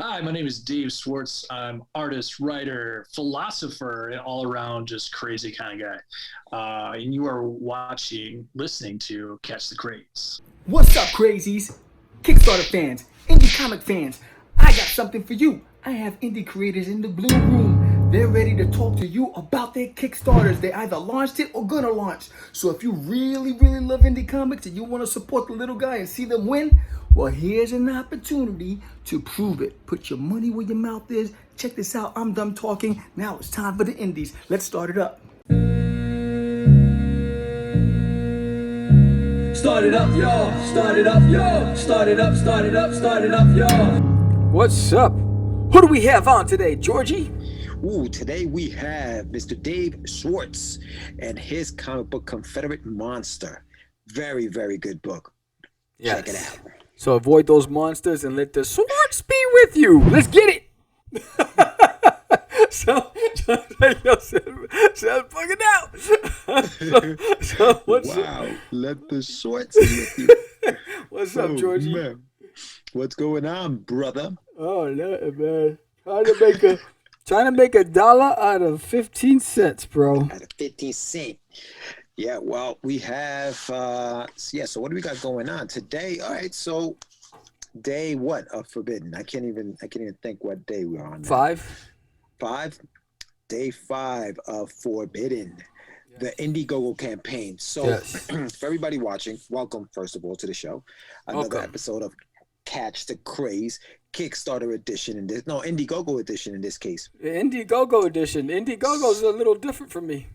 Hi, my name is Dave Swartz. I'm artist, writer, philosopher, and all around just crazy kind of guy. And you are listening to Catch the Craze. What's up, crazies? Kickstarter fans, indie comic fans, I got something for you. I have indie creators in the blue room. They're ready to talk to you about their Kickstarters. They either launched it or gonna launch. So if you really love indie comics and you want to support the little guy and see them win, well, here's an opportunity to prove it. Put your money where your mouth is. Check this out. I'm done talking. Now it's time for the indies. Let's start it up. Start it up, y'all. Start it up, y'all. Start it up, start it up, start it up, y'all. What's up? Who do we have on today, Georgie? Ooh, today we have Mr. Dave Swartz and his comic book Confederate Monster. Very good book. Yes. Check it out. So avoid those monsters and let the Swartz be with you. Let's get it. So fucking out. so what's wow, let the Swartz be with you. What's up, Georgie? Man. What's going on, brother? Oh, nothing, man. Trying to make $1 out of 15 cents, bro. Out of 15 cents. Yeah, well, we have so what do we got going on today? All right, so day what of Forbidden? I can't even think what day we're on now. 5. Day 5 of Forbidden. Yes. The Indiegogo campaign. So yes. For everybody watching, welcome first of all to the show. Another episode of Catch the Craze, Kickstarter edition Indiegogo edition in this case. Indiegogo edition. Indiegogo's a little different for me.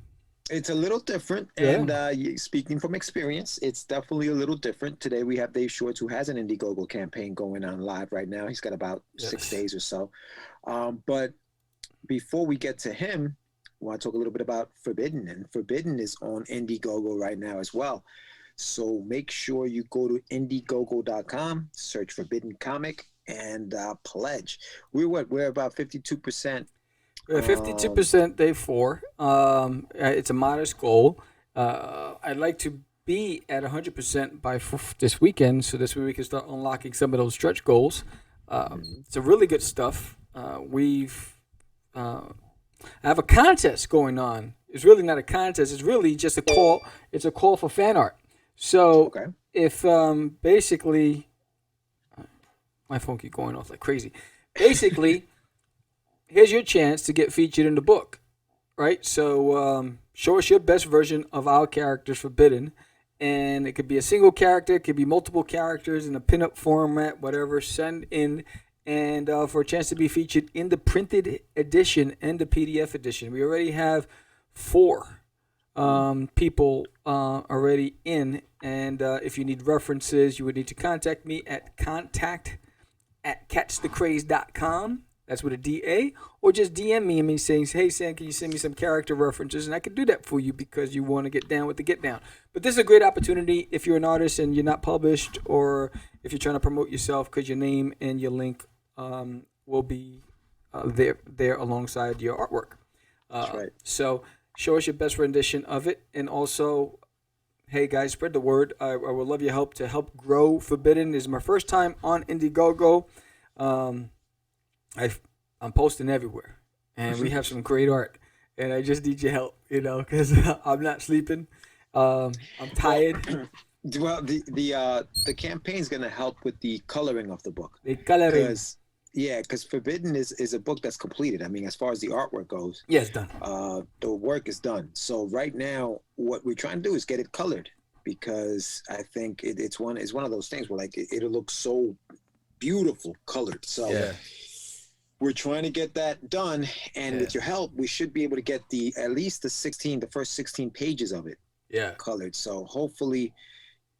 It's a little different, and speaking from experience, it's definitely a little different. Today we have Dave Swartz, who has an Indiegogo campaign going on live right now. He's got about 6 days or so. But before we get to him, I want to talk a little bit about Forbidden, and Forbidden is on Indiegogo right now as well. So make sure you go to Indiegogo.com, search Forbidden Comic, and pledge. We're about 52%. 52% day 4. It's a modest goal. I'd like to be at 100% by this weekend, so this way we can start unlocking some of those stretch goals. It's a really good stuff. I have a contest going on. It's really not a contest. It's really just a call. It's a call for fan art. So if basically, my phone keeps going off like crazy. Basically, here's your chance to get featured in the book, right? So show us your best version of our characters Forbidden. And it could be a single character. It could be multiple characters in a pinup format, whatever. Send in. And for a chance to be featured in the printed edition and the PDF edition. We already have 4 people already in. And if you need references, you would need to contact me at contact@catchthecraze.com. That's with a D-A. Or just DM me and saying, hey, Sam, can you send me some character references? And I can do that for you because you want to get down with the get down. But this is a great opportunity if you're an artist and you're not published, or if you're trying to promote yourself, because your name and your link will be there alongside your artwork. That's right. So show us your best rendition of it. And also, hey guys, spread the word. I would love your help to help grow Forbidden. This is my first time on Indiegogo. I'm posting everywhere, and we have some great art. And I just need your help, because I'm not sleeping. I'm tired. Well, the campaign's going to help with the coloring of the book. The coloring. Because Forbidden is a book that's completed. I mean, as far as the artwork goes. Yeah, it's done. The work is done. So right now, what we're trying to do is get it colored, because I think it's one of those things where it'll look so beautiful colored. So we're trying to get that done, and with your help, we should be able to get at least the first 16 pages of it colored. So hopefully,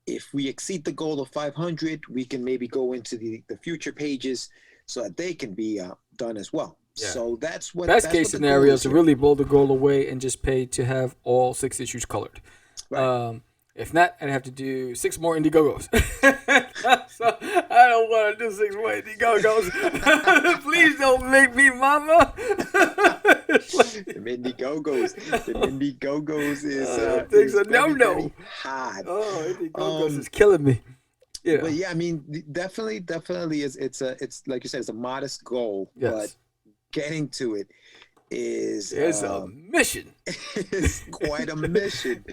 if we exceed the goal of 500, we can maybe go into the future pages so that they can be done as well. Yeah. So that's what best case scenario is to really blow the goal away and just pay to have all 6 issues colored. Right. If not, I'd have to do 6 more Indiegogos. So I don't want to do 6 more Indiegogos. Please don't make me, mama. The Indiegogos is no. hard. Oh, Indiegogos is killing me. But yeah, I mean, definitely it's like you said, it's a modest goal, but getting to it is a mission. It's quite a mission.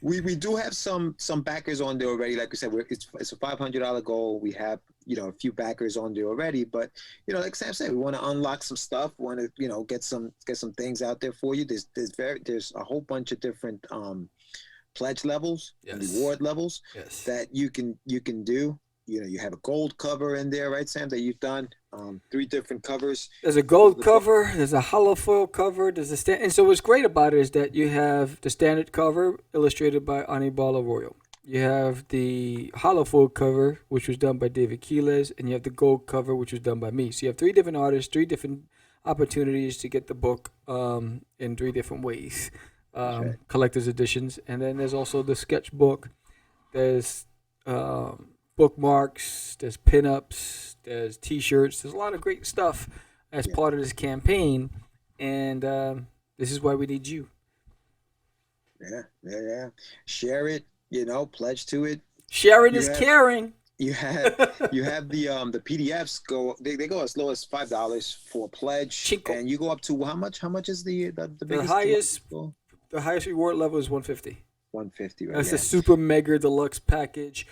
We do have some backers on there already. Like we said, it's a $500 goal. We have a few backers on there already. But like Sam said, we want to unlock some stuff. We want to get some things out there for you. There's a whole bunch of different pledge levels, and reward levels that you can do. You have a gold cover in there, right, Sam? That you've done 3 different covers. There's a gold cover. There's a hollow foil cover. There's a and so what's great about it is that you have the standard cover illustrated by Anibal Arroyo. You have the hollow foil cover, which was done by David Quiles, and you have the gold cover, which was done by me. So you have 3 different artists, 3 different opportunities to get the book in 3 different ways. Collector's editions, and then there's also the sketchbook. There's bookmarks, there's pinups, there's T-shirts. There's a lot of great stuff as part of this campaign, and this is why we need you. Yeah. Share it. Pledge to it. Sharing is caring. You have the PDFs they go as low as $5 for pledge, Chico. And you go up to how much? How much is the biggest? The highest reward level is $150. $150, right? That's the super mega deluxe package.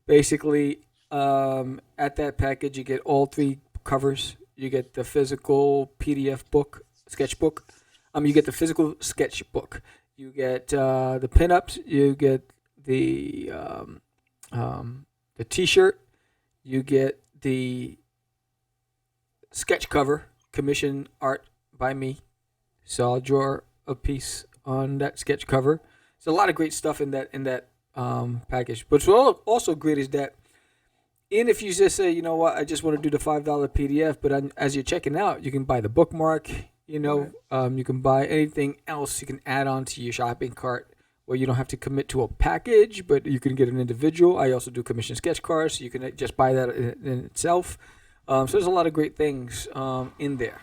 Basically, at that package, you get all 3 covers. You get the physical PDF book, sketchbook. You get the physical sketchbook. You get the pinups. You get the T-shirt. You get the sketch cover, commission art by me. So I'll draw a piece on that sketch cover. There's a lot of great stuff in that package. But what's also great is that, and if you just say, I just want to do the $5 PDF, but as you're checking out, you can buy the bookmark. You can buy anything else you can add on to your shopping cart, where you don't have to commit to a package, but you can get an individual. I also do commission sketch cards, so you can just buy that in itself. So there's a lot of great things in there.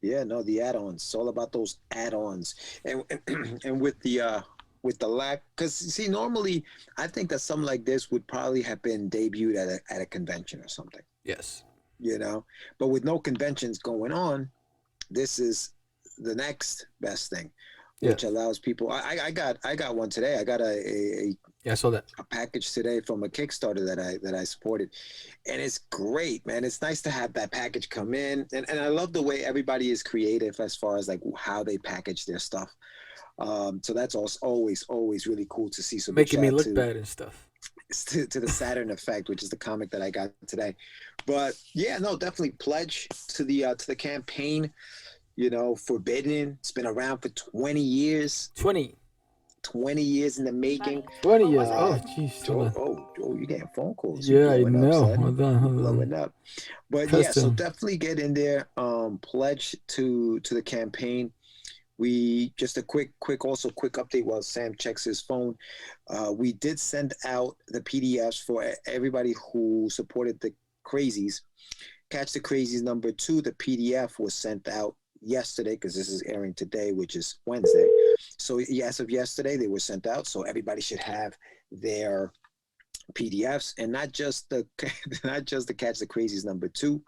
Yeah, no, the add-ons. It's all about those add-ons, and with the lack, because see, normally I think that something like this would probably have been debuted at a convention or something. Yes. But with no conventions going on, this is the next best thing, which allows people. I got one today. I got I saw that a package today from a Kickstarter that I supported, and it's great, man. It's nice to have that package come in, and I love the way everybody is creative as far as like how they package their stuff. So that's also always really cool to see. So making me look bad and stuff. To the Saturn Effect, which is the comic that I got today. But yeah, no, definitely pledge to the campaign. Forbidden. It's been around for 20 years. 20 years in the making. 20 years. Oh, jeez. Oh, you're getting phone calls. Yeah, I know. Hold on. Blowing up. But yeah, so definitely get in there. Pledge to the campaign. We just a quick update while Sam checks his phone. We did send out the PDFs for everybody who supported the Crazies. Catch the Crazies number 2. The PDF was sent out yesterday, because this is airing today, which is Wednesday. So as of yesterday, they were sent out. So everybody should have their PDFs, and not just the Catch the Crazies number 2,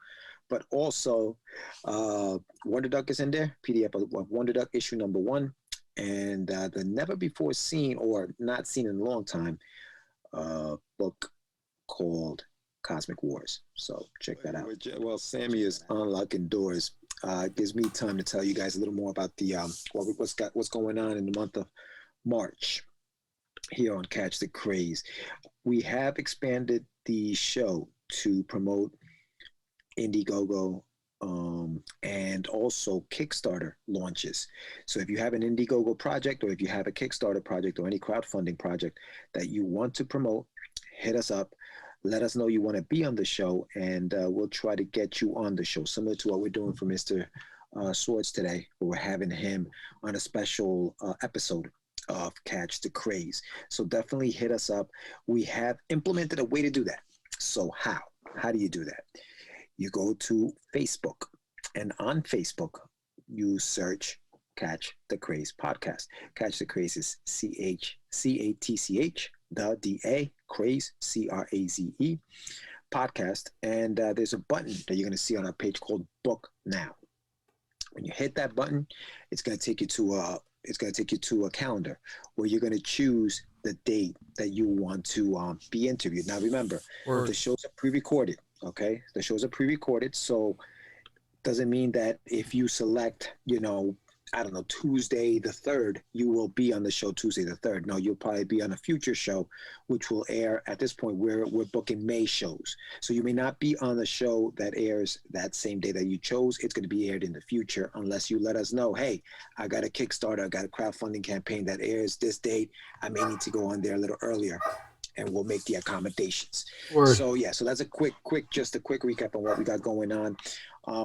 but also Wonder Duck is in there. PDF of Wonder Duck issue number 1, and the never before seen, or not seen in a long time, book called Cosmic Wars. So check that out. Well, Sammy is unlocking doors. Gives me time to tell you guys a little more about the what's going on in the month of March here on Catch the Craze. We have expanded the show to promote Indiegogo and also Kickstarter launches. So if you have an Indiegogo project, or if you have a Kickstarter project, or any crowdfunding project that you want to promote, hit us up. Let us know you want to be on the show, and we'll try to get you on the show, similar to what we're doing for Mr. Swartz today, where we're having him on a special episode of Catch the Craze. So definitely hit us up. We have implemented a way to do that. So how do you do that? You go to Facebook, and on Facebook, you search Catch the Craze podcast. Catch the Craze is CATCH the DA Craze CRAZE podcast, and there's a button that you're going to see on our page called Book Now. When you hit that button, it's going to take you to a calendar where you're going to choose the date that you want to be interviewed. Now, remember, the shows are pre-recorded. Okay, the shows are pre-recorded, so doesn't mean that if you select, I don't know, Tuesday the 3rd, you will be on the show Tuesday the 3rd. No, you'll probably be on a future show, which will air at this point. We're booking May shows. So you may not be on the show that airs that same day that you chose. It's going to be aired in the future unless you let us know, hey, I got a Kickstarter, I got a crowdfunding campaign that airs this date. I may need to go on there a little earlier, and we'll make the accommodations. So that's a quick recap on what we got going on.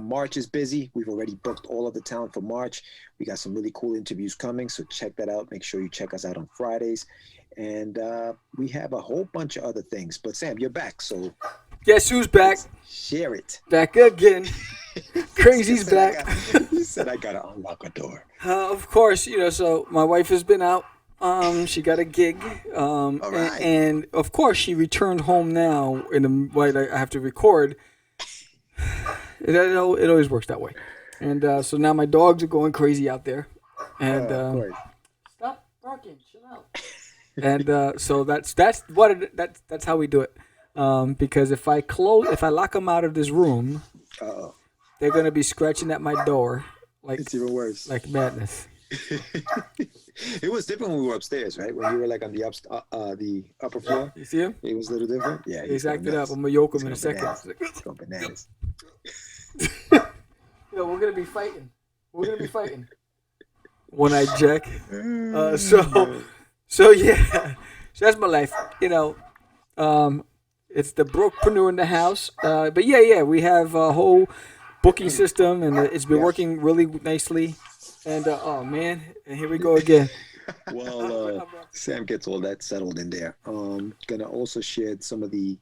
March is busy. We've already booked all of the talent for March. We got some really cool interviews coming, so check that out. Make sure you check us out on Fridays. And we have a whole bunch of other things. But Sam, you're back, so guess who's back? Share it. Back again. Crazy's back. He said I gotta unlock a door. Of course, so my wife has been out. She got a gig. All right. And of course she returned home now in the while I have to record. It always works that way. And so now my dogs are going crazy out there. And stop barking, chill out. And so that's how we do it. Because if I lock them out of this room, they're gonna be scratching at my door like it's even worse. Like madness. It was different when we were upstairs, right? When you were like on the upper floor. You see him? It was a little different. Yeah. He's acted up. I'm gonna yoke him in a second. Go bananas. We're gonna be fighting. One-eyed Jack. So yeah. So that's my life. It's the brokepreneur in the house. But yeah, we have a whole booking system, and it's been working really nicely. And oh man, and here we go again. Well, Sam gets all that settled in there. Gonna also share some of the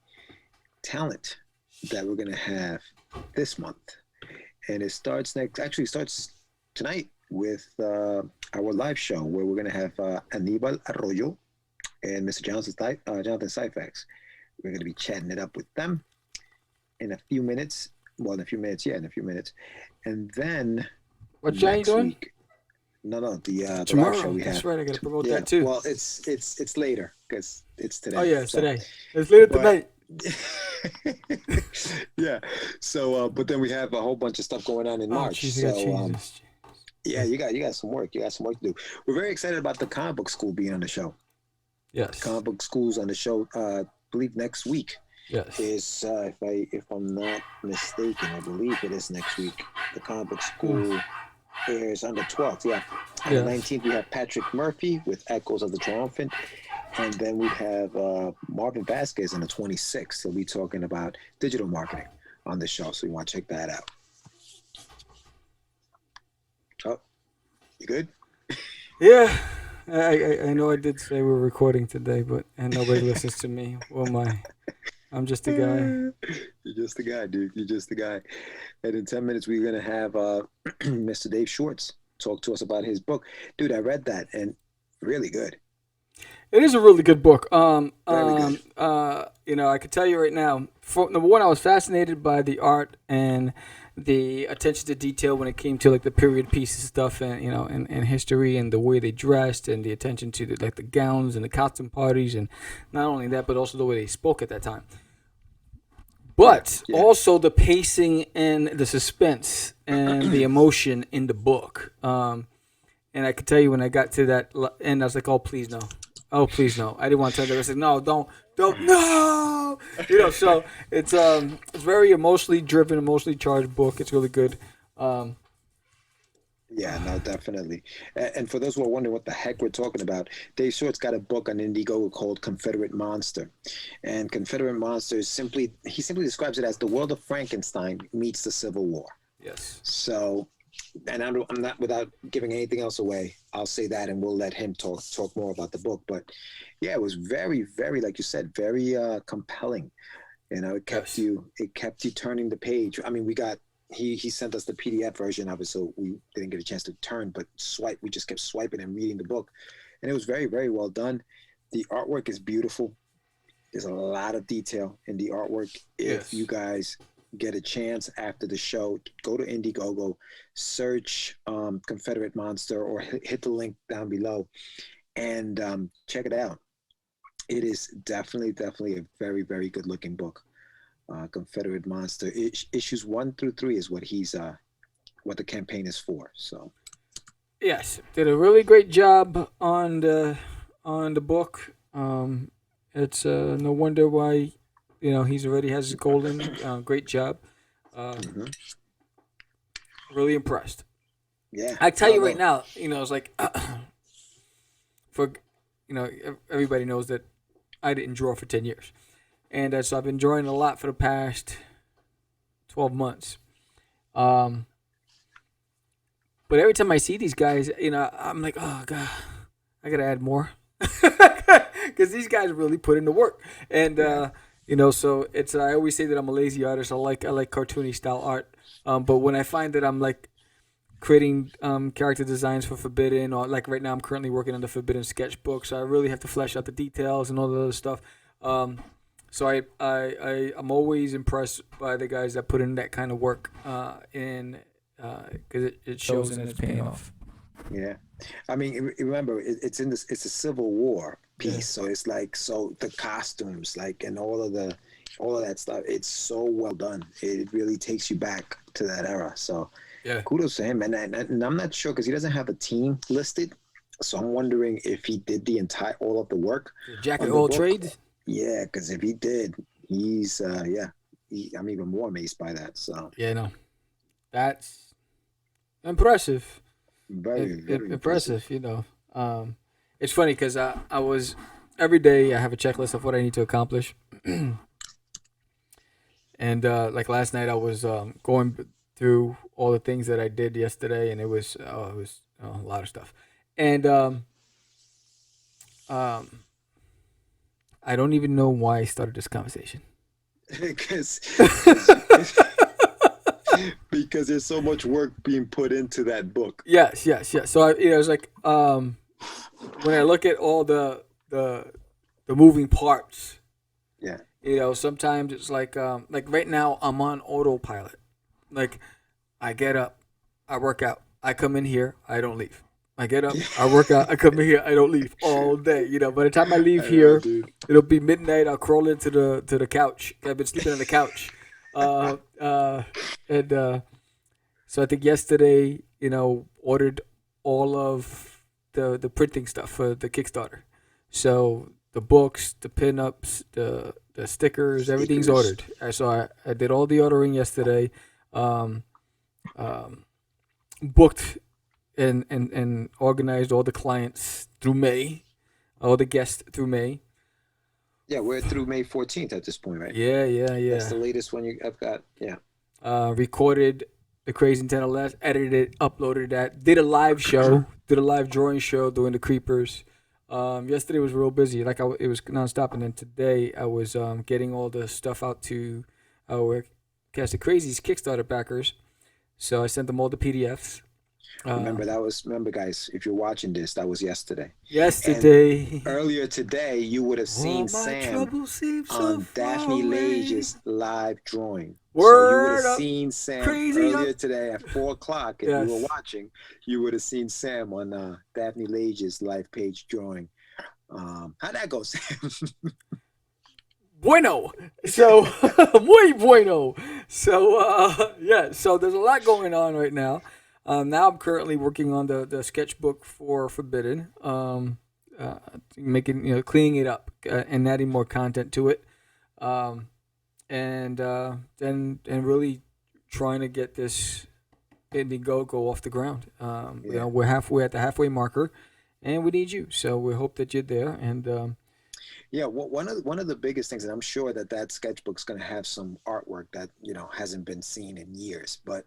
talent that we're gonna have this month, and it starts tonight with our live show where we're gonna have Aníbal Arroyo and Mr. Jonathan Syfax. We're gonna be chatting it up with them in a few minutes. Well, in a few minutes, and then. What show are you doing? No, the tomorrow. Live show we have. That's right. I got to promote that too. Well, it's later because it's today. Oh yeah, it's today. It's later tonight. Yeah. So, but then we have a whole bunch of stuff going on in March. Jesus. Yeah, you got some work. You got some work to do. We're very excited about the comic book school being on the show. Yes. Comic book school's on the show. I believe next week. Yes. Is if I'm not mistaken, I believe it is next week. The comic book school airs on the 12th. Yeah. On the 19th, we have Patrick Murphy with Echoes of the Triumphant. And then we have Marvin Vasquez on the 26th. So we'll be talking about digital marketing on the show. So you want to check that out. Oh, you good? Yeah. I know I did say we were recording today, and nobody listens to me. Oh my. I'm just a guy. You're just a guy, dude. You're just a guy. And in 10 minutes, we're going to have Mr. Dave Swartz talk to us about his book. Dude, I read that, and really good. It is a really good book. Very good. I could tell you right now, number one, I was fascinated by the art and the attention to detail when it came to like the period pieces stuff and and history and the way they dressed and the attention to the gowns and the costume parties, and not only that but also the way they spoke at that time, but also the pacing and the suspense and the emotion in the book. And I could tell you when I got to that end, I was like, oh please no, I didn't want to tell them. I said no, don't no. So it's very emotionally driven, emotionally charged book. It's really good. Yeah, no, definitely. And for those who are wondering what the heck we're talking about, Dave Swartz got a book on Indiegogo called Confederate Monster. And Confederate Monster is simply describes it as the world of Frankenstein meets the Civil War. Yes. So, and I'm not, without giving anything else away, I'll say that and we'll let him talk more about the book. But yeah, it was very, very, like you said, very compelling. It kept you turning the page. I mean, he sent us the PDF version of it, so we didn't get a chance to turn, but we just kept swiping and reading the book. And it was very, very well done. The artwork is beautiful. There's a lot of detail in the artwork. If you guys get a chance after the show, go to Indiegogo, search Confederate Monster, or hit the link down below and check it out. It is definitely a very, very good looking book. Confederate Monster. Issues 1 through 3 is what what the campaign is for. So yes, did a really great job on the book. It's no wonder why, he's already has his golden. Great job. Really impressed. Yeah, I tell you right now, it's like for everybody knows that I didn't draw for 10 years, and so I've been drawing a lot for the past 12 months. But every time I see these guys, I'm like, oh god, I gotta add more, because these guys really put in the work, and so it's. I always say that I'm a lazy artist. I like cartoony style art, but when I find that I'm like creating character designs for Forbidden, or like right now I'm currently working on the Forbidden sketchbook, so I really have to flesh out the details and all the other stuff. So I'm always impressed by the guys that put in that kind of work, because it shows and it's paying off. Yeah, I mean, remember it's a Civil War piece, so it's like the costumes, like, and all of that stuff. It's so well done. It really takes you back to that era. So. Yeah. Kudos to him, and I'm not sure because he doesn't have a team listed, so I'm wondering if he did all of the work. Jack of all trades. Yeah, because if he did, he's I'm even more amazed by that. So no, that's impressive. Very impressive. It's funny because I was every day I have a checklist of what I need to accomplish, and like last night I was going through all the things that I did yesterday, and it was a lot of stuff. And I don't even know why I started this conversation. because there's so much work being put into that book. Yes. So I was like, when I look at all the moving parts, sometimes it's like right now I'm on autopilot. Like, I get up, I work out, I come in here, I don't leave. I get up, I work out, I come in here, I don't leave all day. By the time I leave here, it'll be midnight. I'll crawl into the couch. I've been sleeping on the couch, and so I think yesterday, ordered all of the printing stuff for the Kickstarter. So the books, the pinups, the stickers, everything's ordered. So I did all the ordering yesterday. Booked and organized all the clients through May, all the guests through May. Yeah, we're through May 14th at this point, right? Yeah. That's the latest one I've got. Yeah. Recorded the Crazy Nintendo Labs, edited it, uploaded that, did a live show, did a live drawing show doing the Creepers. Yesterday was real busy, it was nonstop, and then today I was getting all the stuff out to our Cast of Crazies Kickstarter backers. So I sent them all the PDFs. Remember, guys, if you're watching this, that was yesterday. And earlier today, you would have seen Sam on Daphne Lage's live drawing. So you would have seen Sam earlier today at 4:00. If you were watching, you would have seen Sam on Daphne Lage's live page drawing. How'd that go, Sam? Bueno. So, muy bueno. So, so there's a lot going on right now. Now I'm currently working on the sketchbook for Forbidden, making, cleaning it up and adding more content to it. And really trying to get this Indiegogo off the ground. We're halfway at the halfway marker, and we need you. So we hope that you're there. And one of the biggest things, and I'm sure that sketchbook's going to have some artwork that hasn't been seen in years. But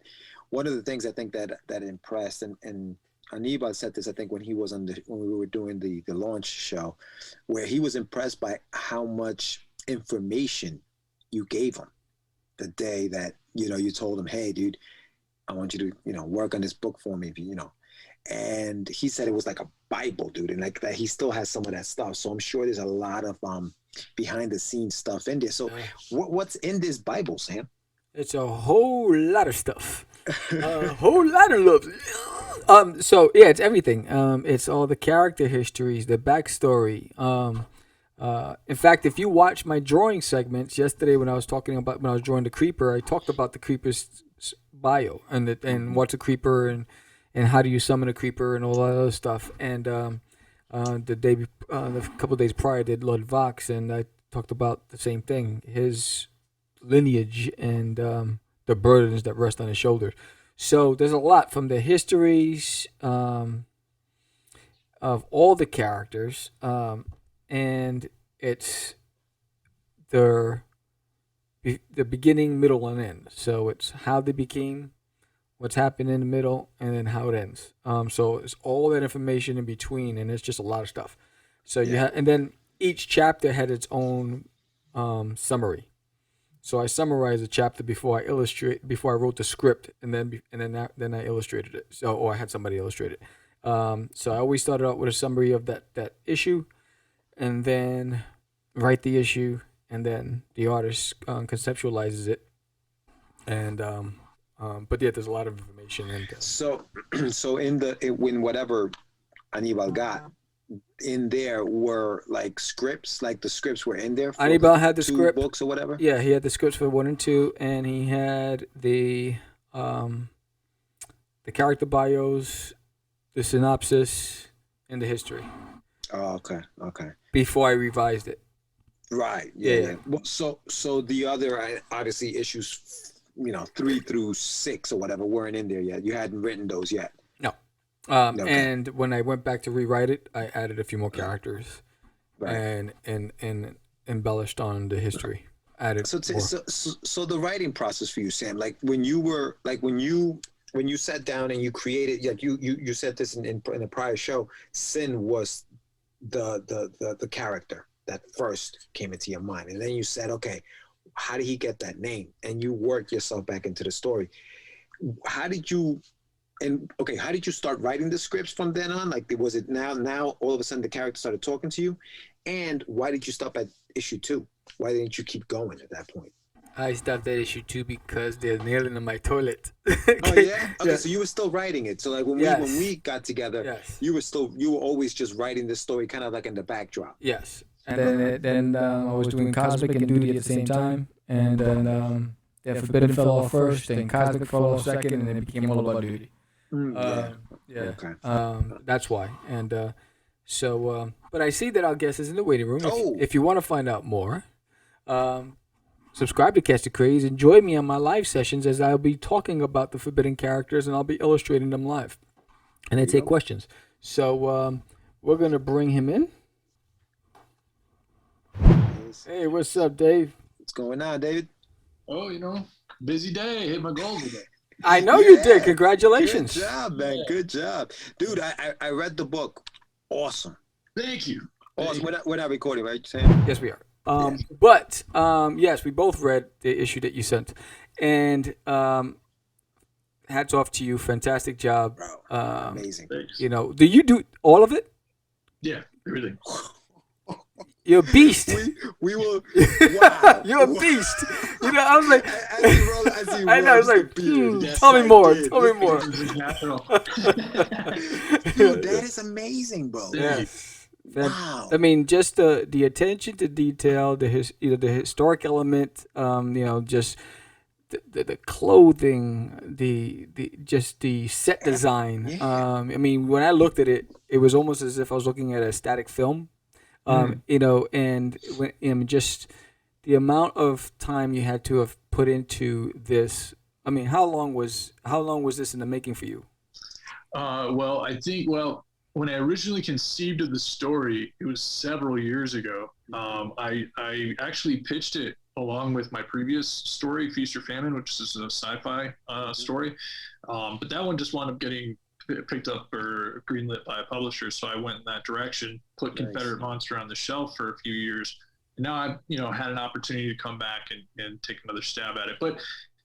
one of the things I think that impressed, and Anibal said this, I think when he was when we were doing the launch show, where he was impressed by how much information you gave him the day that you told him, hey dude, I want you to work on this book for me, and he said it was like a Bible, dude, and like that he still has some of that stuff. So I'm sure there's a lot of behind the scenes stuff in there. So what's in this Bible, Sam? It's a whole lot of stuff. A whole lot of love. So yeah, it's everything. It's all the character histories, the backstory. In fact, if you watch my drawing segments yesterday when I was drawing the creeper, I talked about the creeper's bio and what's a creeper and how do you summon a creeper and all that other stuff. And a couple of days prior, I did Lord Vox, and I talked about the same thing, his lineage and the burdens that rest on his shoulders. So there's a lot from the histories of all the characters, and it's the beginning, middle, and end. So it's how they became, what's happened in the middle, and then how it ends. So it's all that information in between, and it's just a lot of stuff. So and then each chapter had its own summary. So I summarized the chapter before I wrote the script, and then I illustrated it. Or I had somebody illustrate it. So I always started out with a summary of that issue, and then write the issue, and then the artist conceptualizes it. And but yeah, there's a lot of information. And so when whatever Anibal got, in there were like scripts, like the scripts were in there for Anibal had the script books or whatever. Yeah, he had the scripts for 1 and 2, and he had the character bios, the synopsis, and the history. Oh, okay. Before I revised it. Right. Yeah. Well, so the other obviously issues, 3 through 6 or whatever weren't in there yet. You hadn't written those yet. No. Okay. And when I went back to rewrite it, I added a few more characters, right, and embellished on the history. Added. So the writing process for you, Sam, like when you sat down and you created, like you said this in the prior show, Sin was the character that first came into your mind, and then you said, okay, how did he get that name? And you worked yourself back into the story. How did you start writing the scripts from then on? Like, was it now all of a sudden the character started talking to you? And why did you stop at issue 2? Why didn't you keep going at that point? I stopped at issue 2 because they're nailing in my toilet. Oh yeah? Okay, yeah. So you were still writing it. So like when we got together, you were always just writing the story kind of like in the backdrop. Yes. And then I was doing Cosmic and Duty at the same time. And then Forbidden fell off first, then Cosmic fell off second, and then it became all about Duty. Okay. That's why. And but I see that our guest is in the waiting room. If you want to find out more, subscribe to Catch the Craze and join me on my live sessions as I'll be talking about the forbidden characters and I'll be illustrating them live. And I take questions. So we're going to bring him in. Hey, what's up, Dave? What's going on, David? Oh, busy day. Hit my goals today. I know you did. Congratulations. Good job, man. Yeah. Good job. Dude, I read the book. Awesome. Thank you. Awesome. We're not recording, right, Sam? Yes, we are. But yes, we both read the issue that you sent. And hats off to you. Fantastic job. Bro, amazing. Thanks. Do you do all of it? Yeah, everything. You're a beast. We were. Wow. You're a beast. I was like, I know. I was like, tell me more. Dude, that is amazing, bro. Yes. Wow. I mean, just the attention to detail, the historic element, just the clothing, the set design. Yeah. I mean, when I looked at it, it was almost as if I was looking at a static film. And just the amount of time you had to have put into this. I mean, how long was this in the making for you? When I originally conceived of the story, it was several years ago. I actually pitched it along with my previous story, Feast or Famine, which is a sci-fi story. But that one just wound up getting picked up or greenlit by a publisher, so I went in that direction, put Confederate Monster on the shelf for a few years, and now I've had an opportunity to come back and take another stab at it. But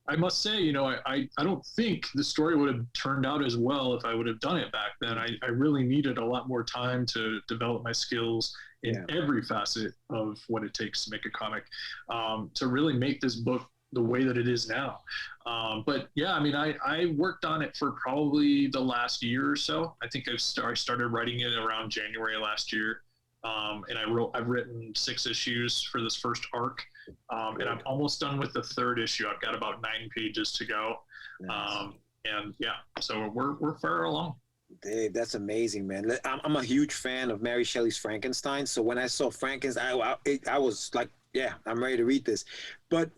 I must say, you know, I don't think the story would have turned out as well if I would have done it back then. I really needed a lot more time to develop my skills in every facet of what it takes to make a comic, to really make this book the way that it is now. But yeah, I mean, I worked on it for probably the last year or so. I think I started writing it around January last year. And I've written 6 issues for this first arc. And I'm almost done with the 3rd issue. I've got about 9 pages to go. Nice. And yeah, so we're far along. Dave, that's amazing, man. I'm a huge fan of Mary Shelley's Frankenstein. So when I saw Frankenstein, I was like, yeah, I'm ready to read this. But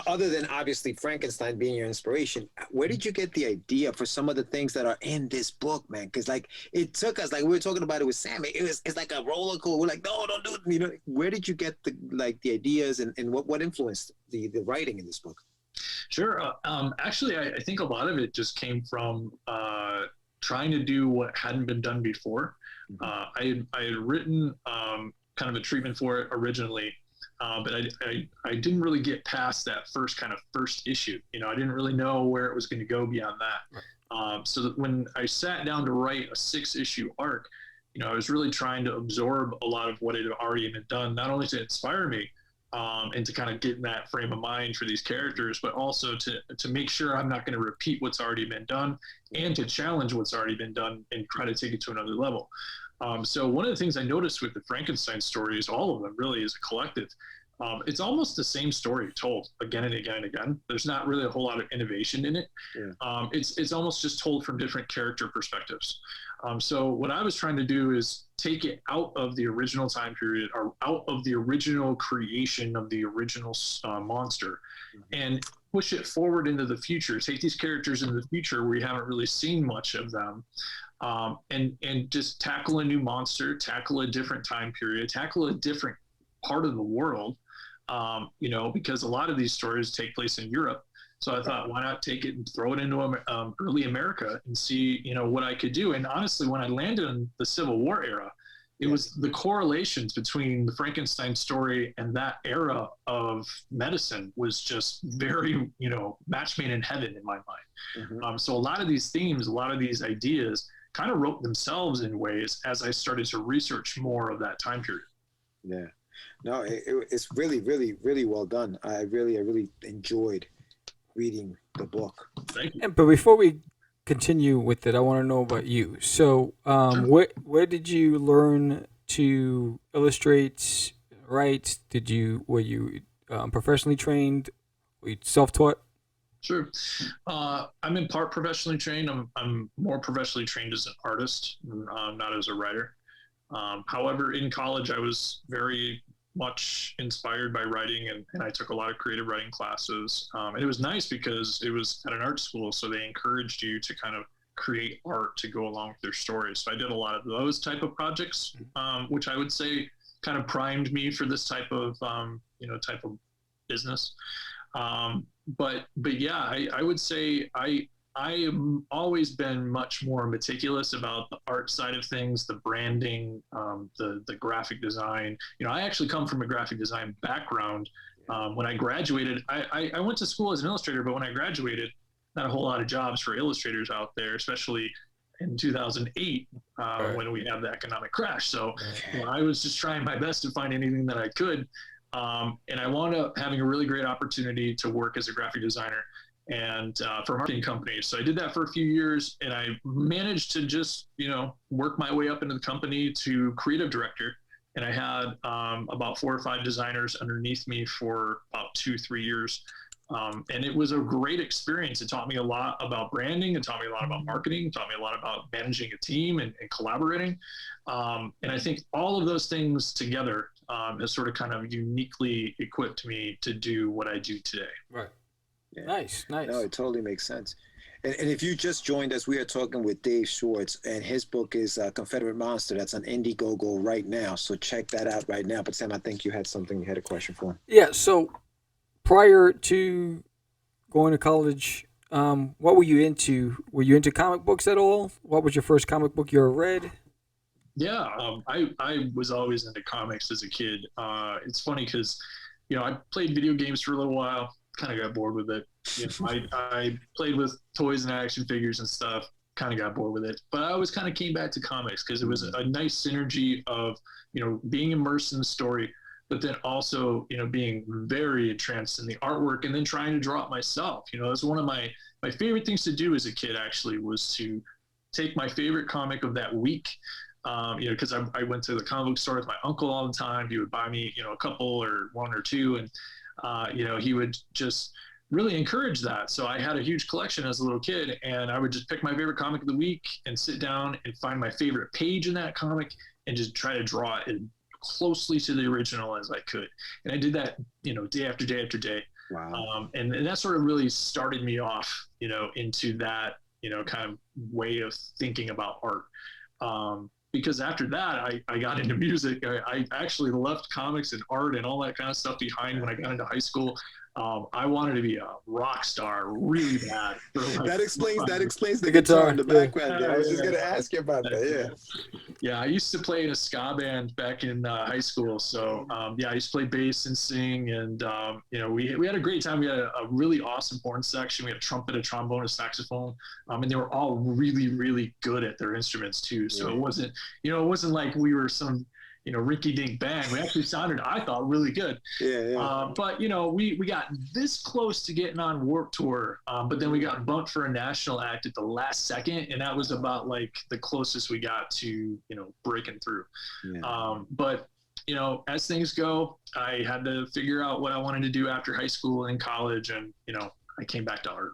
other than obviously Frankenstein being your inspiration, where did you get the idea for some of the things that are in this book, man? Because like it took us, like we were talking about it with Sam, it's like a roller coaster. We're like, no, don't do it. You know, where did you get the ideas and what influenced the writing in this book? Sure. Actually, I think a lot of it just came from trying to do what hadn't been done before. I had written kind of a treatment for it originally. But I didn't really get past that first issue. You know, I didn't really know where it was going to go beyond that. Right. So that when I sat down to write a 6-issue arc, you know, I was really trying to absorb a lot of what had already been done, not only to inspire me and to kind of get in that frame of mind for these characters, but also to make sure I'm not going to repeat what's already been done and to challenge what's already been done and try to take it to another level. So one of the things I noticed with the Frankenstein stories, all of them really as a collective, it's almost the same story told again and again and again. There's not really a whole lot of innovation in it. Yeah. It's almost just told from different character perspectives. So what I was trying to do is take it out of the original time period or out of the original creation of the original monster and push it forward into the future. Take these characters into the future where we haven't really seen much of them. And just tackle a new monster, tackle a different time period, tackle a different part of the world, you know, because a lot of these stories take place in Europe. So I thought, why not take it and throw it into early America and see, you know, what I could do. And honestly, when I landed in the Civil War era, it was the correlations between the Frankenstein story and that era of medicine was just very, you know, match made in heaven in my mind. So a lot of these themes, a lot of these ideas kind of wrote themselves in ways as I started to research more of that time period. Yeah, no, it's really, really, really well done. I really enjoyed reading the book. Thank you. But before we continue with it, I want to know about you. So, sure. Where did you learn to illustrate, write? Were you professionally trained? Were you self-taught? Sure. I'm in part professionally trained. I'm more professionally trained as an artist, not as a writer. However, in college, I was very much inspired by writing, and I took a lot of creative writing classes. And it was nice because it was at an art school, so they encouraged you to kind of create art to go along with their stories. So I did a lot of those type of projects, which I would say kind of primed me for this type of business. But yeah, I would say I have always been much more meticulous about the art side of things, the branding, the graphic design. You know, I actually come from a graphic design background. When I graduated, I went to school as an illustrator, but when I graduated, not a whole lot of jobs for illustrators out there, especially in 2008 when we had the economic crash. So you know, I was just trying my best to find anything that I could. And I wound up having a really great opportunity to work as a graphic designer and for marketing companies. So I did that for a few years, and I managed to just, you know, work my way up into the company to creative director. And I had about 4 or 5 designers underneath me for about 2-3 years. And it was a great experience. It taught me a lot about branding. It taught me a lot about marketing. It taught me a lot about managing a team and collaborating. And I think all of those things together has sort of kind of uniquely equipped me to do what I do today. Right. Yeah. Nice. No, it totally makes sense. And if you just joined us, we are talking with Dave Swartz, and his book is Confederate Monster. That's on Indiegogo right now. So check that out right now. But Sam, I think you had a question for him. Yeah. So prior to going to college, what were you into? Were you into comic books at all? What was your first comic book you ever read? Yeah, I was always into comics as a kid. It's funny because, you know, I played video games for a little while. kind of got bored with it. You know, I played with toys and action figures and stuff, kind of got bored with it. But I always kind of came back to comics because it was a nice synergy of, you know, being immersed in the story, but then also, you know, being very entranced in the artwork and then trying to draw it myself. You know, that's one of my favorite things to do as a kid, actually, was to take my favorite comic of that week. You know, because I went to the comic book store with my uncle all the time. He would buy me, you know, a couple or one or two, and you know, he would just really encourage that. So I had a huge collection as a little kid, and I would just pick my favorite comic of the week and sit down and find my favorite page in that comic and just try to draw it as closely to the original as I could. And I did that, you know, day after day after day. Wow. And that sort of really started me off, you know, into that, you know, kind of way of thinking about art. Because after that, I got into music. I actually left comics and art and all that kind of stuff behind when I got into high school. I wanted to be a rock star really bad. That explains the guitar in the background. I was just gonna ask you about that. Yeah, I used to play in a ska band back in high school. So yeah, I used to play bass and sing, and you know, we had a great time. We had a really awesome horn section. We had a trumpet, a trombone, a saxophone, and they were all really, really good at their instruments too. So it wasn't, you know, it wasn't like we were some, you know, rinky-dink band. We actually sounded, I thought, really good. But, you know, we got this close to getting on Warped Tour, but then we got bumped for a national act at the last second, and that was about, like, the closest we got to, you know, breaking through. But, you know, as things go, I had to figure out what I wanted to do after high school and college, and, you know, I came back to art.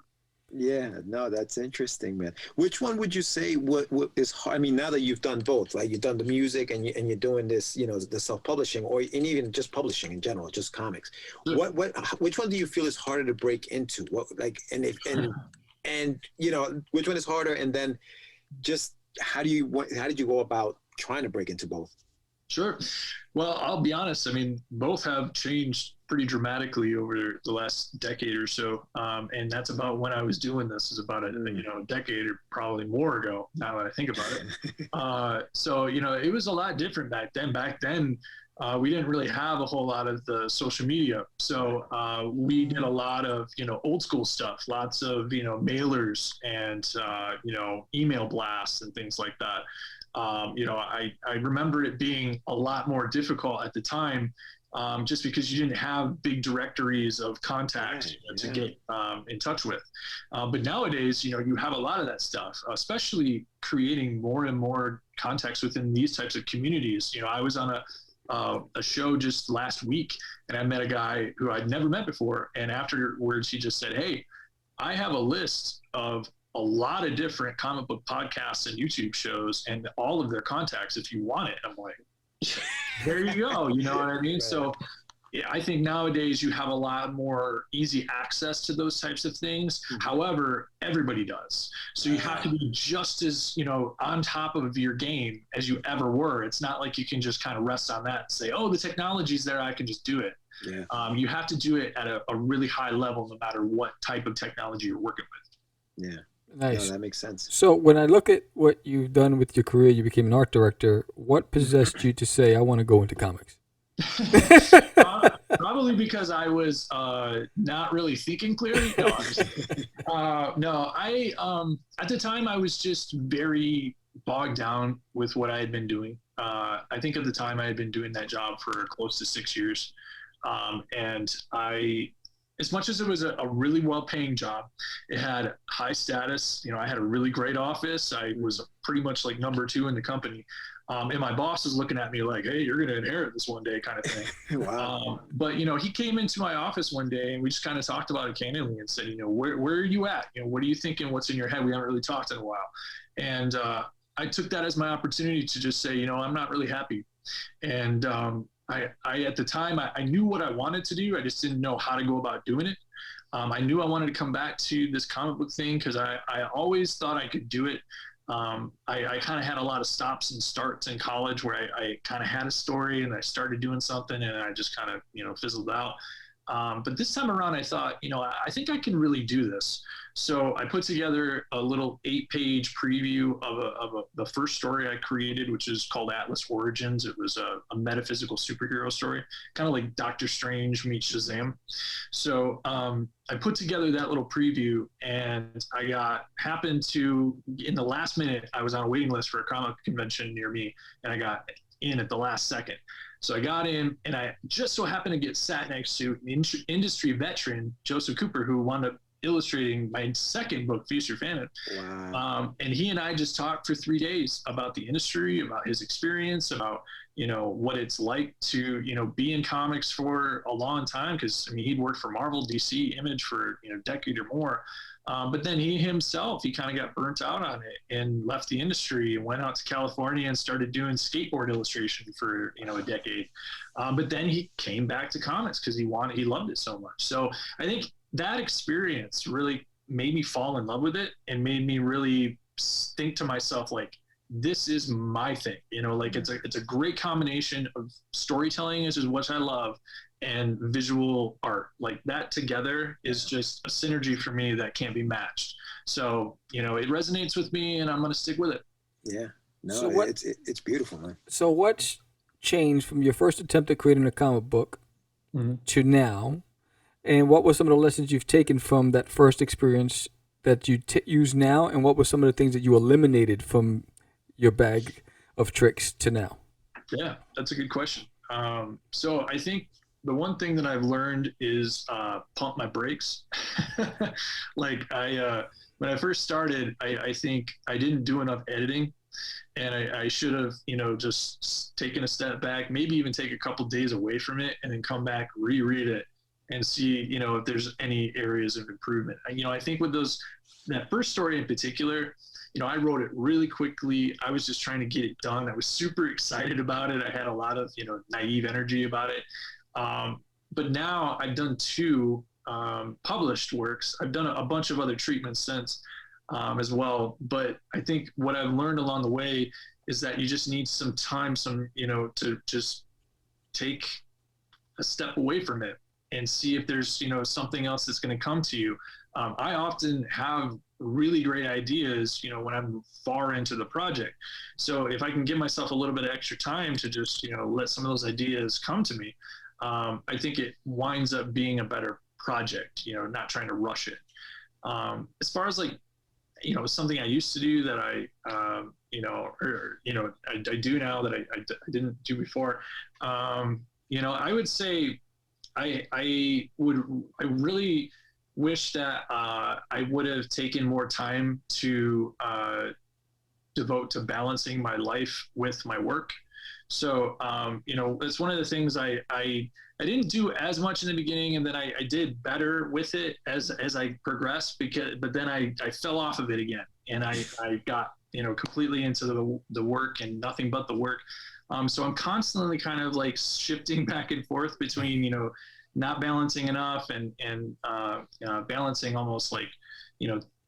Yeah, no, that's interesting, man. Which one would you say what is hard? I mean, now that you've done both, like you've done the music and you're doing this, you know, the self-publishing, or and even just publishing in general, just comics. Which one do you feel is harder to break into? What, like, and you know, which one is harder? And then just how did you go about trying to break into both? Sure. Well, I'll be honest. I mean, both have changed pretty dramatically over the last decade or so. And that's about when I was doing this, is about a decade or probably more ago, now that I think about it. So, you know, it was a lot different back then. Back then, we didn't really have a whole lot of the social media. So we did a lot of, you know, old school stuff, lots of, you know, mailers and, you know, email blasts and things like that. You know, I remember it being a lot more difficult at the time, just because you didn't have big directories of contacts to get in touch with. But nowadays, you know, you have a lot of that stuff, especially creating more and more contacts within these types of communities. You know, I was on a show just last week, and I met a guy who I'd never met before. And afterwards, he just said, "Hey, I have a list of a lot of different comic book podcasts and YouTube shows and all of their contacts if you want it." I'm like, there you go. You know what I mean? Right. So yeah, I think nowadays you have a lot more easy access to those types of things. However, everybody does. So you have to be just as, you know, on top of your game as you ever were. It's not like you can just kind of rest on that and say, oh, the technology's there, I can just do it. You have to do it at a really high level, no matter what type of technology you're working with. Nice. No, that makes sense. So when I look at what you've done with your career, you became an art director. What possessed you to say, I want to go into comics? Probably because I was not really thinking clearly. No, I at the time I was just very bogged down with what I had been doing. I think at the time I had been doing that job for close to 6 years. And as much as it was a really well-paying job, it had high status. You know, I had a really great office. I was pretty much like number 2 in the company. And my boss was looking at me like, hey, you're going to inherit this one day kind of thing. Wow. But, you know, he came into my office one day and we just kind of talked about it candidly and said, you know, where are you at? You know, what are you thinking? What's in your head? We haven't really talked in a while. And I took that as my opportunity to just say, you know, I'm not really happy. And I at the time, I knew what I wanted to do. I just didn't know how to go about doing it. I knew I wanted to come back to this comic book thing because I always thought I could do it. I kind of had a lot of stops and starts in college where I kind of had a story and I started doing something and I just kind of, you know, fizzled out. But this time around, I thought, I think I can really do this. So I put together a little 8-page preview of the first story I created, which is called Atlas Origins. It was a metaphysical superhero story, kind of like Doctor Strange meets Shazam. So I put together that little preview, and I happened to, in the last minute, I was on a waiting list for a comic convention near me, and I got in at the last second. So I got in, and I just so happened to get sat next to an industry veteran, Joseph Cooper, who wound up illustrating my second book, Feast or Famine. Wow. And he and I just talked for 3 days about the industry, about his experience, about, what it's like to, be in comics for a long time. Because, he'd worked for Marvel, DC, Image for, a decade or more. But then he kind of got burnt out on it and left the industry and went out to California and started doing skateboard illustration for, a decade. But then he came back to comics because he loved it so much. So I think that experience really made me fall in love with it and made me really think to myself, like, this is my thing, it's a great combination of storytelling, is what I love, and visual art. Like, that together is just a synergy for me that can't be matched. So, it resonates with me, and I'm going to stick with it. Yeah. No, so it's beautiful, man. So what's changed from your first attempt at creating a comic book to now? And what were some of the lessons you've taken from that first experience that you use now? And what were some of the things that you eliminated from your bag of tricks to now? Yeah, that's a good question. So I think the one thing that I've learned is pump my brakes. Like when I first started, I think I didn't do enough editing, and I should have, just taken a step back, maybe even take a couple days away from it, and then come back, reread it, and see, if there's any areas of improvement. I think with that first story in particular, I wrote it really quickly. I was just trying to get it done. I was super excited about it. I had a lot of, naive energy about it. But now I've done 2 published works. I've done a bunch of other treatments since as well. But I think what I've learned along the way is that you just need some time, to just take a step away from it and see if there's, something else that's going to come to you. I often have really great ideas, when I'm far into the project. So if I can give myself a little bit of extra time to just, let some of those ideas come to me, I think it winds up being a better project, not trying to rush it. As far as something I used to do that I do now that I didn't do before, I would say I really wish that I would have taken more time to devote to balancing my life with my work. So, it's one of the things I didn't do as much in the beginning, and then I did better with it as I progressed, but then I fell off of it again, and I got, completely into the work and nothing but the work. So I'm constantly kind of like shifting back and forth between, not balancing enough and balancing almost like,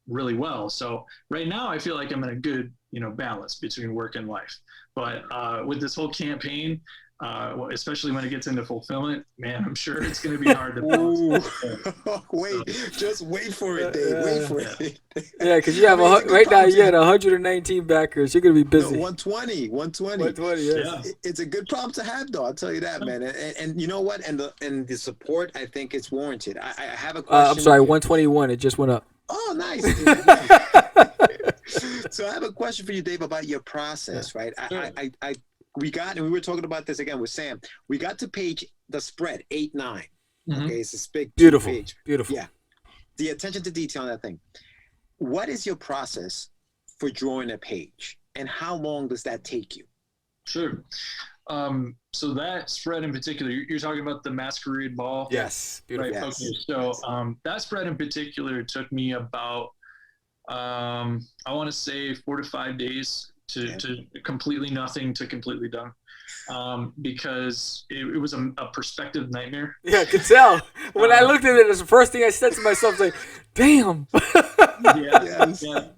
really well. So right now I feel like I'm in a good, balance between work and life. But with this whole campaign, especially when it gets into fulfillment, man, I'm sure it's going to be hard to balance. Just wait for it, Dave. Wait for it. Yeah, because you have right now you had 119 backers. You're going to be busy. No, 120. Yeah. It's a good problem to have, though. I'll tell you that, man. And you know what? And the support, I think it's warranted. I have a question. I'm sorry, 121. It just went up. Oh, nice. So I have a question for you, Dave, about your process, right? We were talking about this again with Sam. We got to the spread 8-9. Mm-hmm. Okay, it's this big beautiful page. Beautiful. Yeah, the attention to detail on that thing. What is your process for drawing a page, and how long does that take you? Sure. So that spread in particular, you're talking about the Masquerade Ball? Yes. Beautiful. Right. Yes. Okay. So that spread in particular took me about, I want to say 4 to 5 days to completely nothing to completely done. Because it was a perspective nightmare. Yeah, I could tell. When I looked at it, it's the first thing I said to myself, like, damn. Yeah.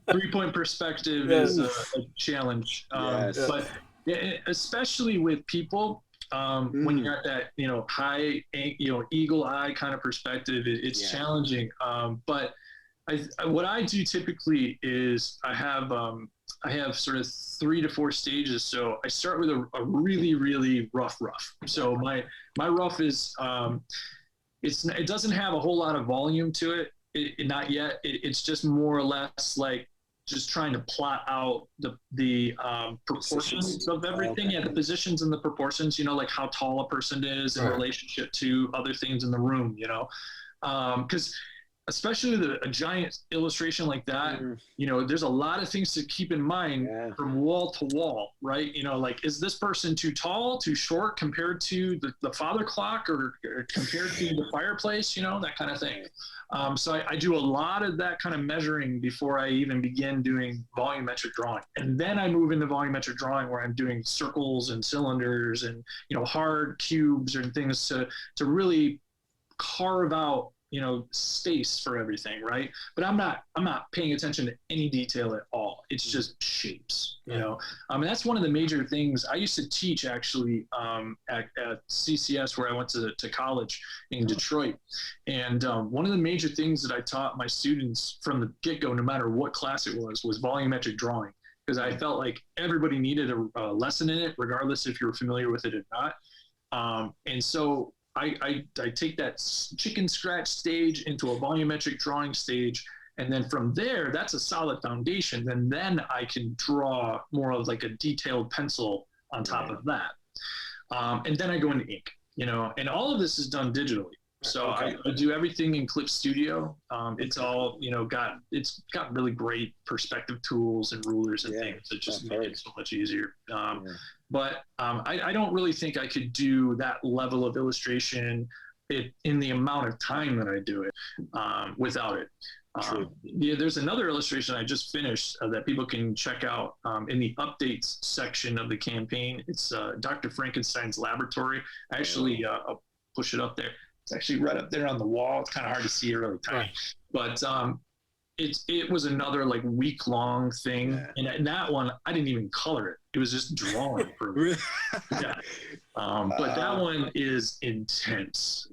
3-point perspective is a challenge. But especially with people, when you're at that, high, eagle eye kind of perspective. It's challenging. But what I do typically is I have sort of 3 to 4 stages. So I start with a really, really rough. So my rough is, it doesn't have a whole lot of volume to it. Not yet. It's just more or less like just trying to plot out the proportions of everything. The positions and the proportions, like how tall a person is in relationship to other things in the room, because especially with a giant illustration like that, there's a lot of things to keep in mind from wall to wall, right? Like, is this person too tall, too short compared to the father clock or compared to the fireplace, that kind of thing. So I do a lot of that kind of measuring before I even begin doing volumetric drawing. And then I move into volumetric drawing where I'm doing circles and cylinders and, hard cubes and things to really carve out space for everything, right? But I'm not paying attention to any detail at all. It's just shapes, and that's one of the major things. I used to teach actually at CCS, where I went to college in Detroit, and one of the major things that I taught my students from the get-go, no matter what class it was volumetric drawing, because I felt like everybody needed a lesson in it, regardless if you were familiar with it or not. And so I take that chicken scratch stage into a volumetric drawing stage. And then from there, that's a solid foundation. Then I can draw more of like a detailed pencil on top of that. And then I go into ink, and all of this is done digitally. So I do everything in Clip Studio. It's all, it's got really great perspective tools and rulers and things that just make it so much easier. But I don't really think I could do that level of illustration in the amount of time that I do it without it. There's another illustration I just finished that people can check out in the updates section of the campaign. It's Dr. Frankenstein's Laboratory. Actually, I'll push it up there. It's actually right up there on the wall. It's kind of hard to see it really tiny, but it was another like week-long thing, and that one I didn't even color it. It was just drawing for me. But that one is intense.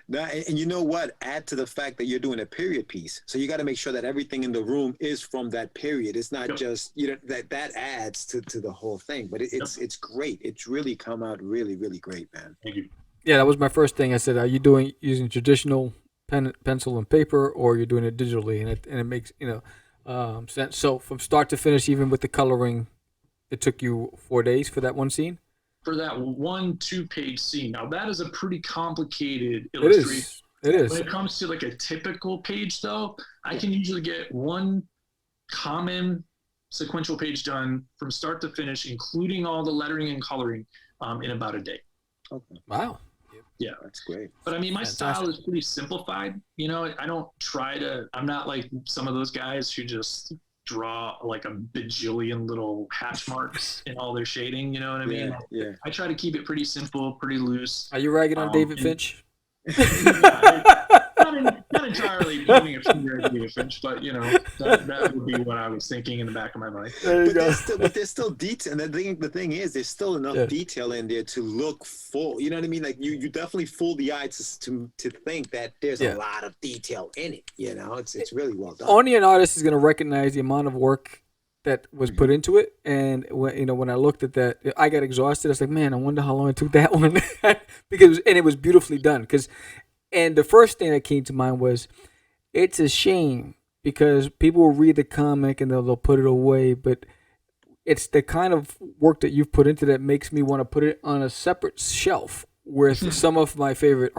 Now, and you know what? Add to the fact that you're doing a period piece, so you got to make sure that everything in the room is from that period. It's not just that adds to the whole thing. But it's great. It's really come out really, really great, man. Thank you. Yeah, that was my first thing. I said, are you using traditional pencil and paper, or you're doing it digitally? And it makes sense. So from start to finish, even with the coloring, it took you 4 days for that one scene? For that 2-page scene. Now that is a pretty complicated illustration. It is. When it comes to like a typical page though, I can usually get one common sequential page done from start to finish, including all the lettering and coloring, in about a day. Okay. Wow. Yeah, that's great. But I mean, my style is pretty simplified. I don't I'm not like some of those guys who just draw like a bajillion little hatch marks in all their shading. You know what I mean? Yeah. I try to keep it pretty simple, pretty loose. Are you ragging on David Finch? Not entirely pointing a finger at David Finch, but that would be what I was thinking in the back of my mind. But there's still detail, and the thing is, there's still enough detail in there to look full. You know what I mean? Like you definitely fool the eye to think that there's a lot of detail in it. It's really well done. Only an artist is going to recognize the amount of work that was put into it, and when I looked at that, I got exhausted. I was like, man, I wonder how long it took that one because it was beautifully done. And the first thing that came to mind was, it's a shame because people will read the comic and they'll put it away, but it's the kind of work that you've put into that makes me want to put it on a separate shelf with some of my favorite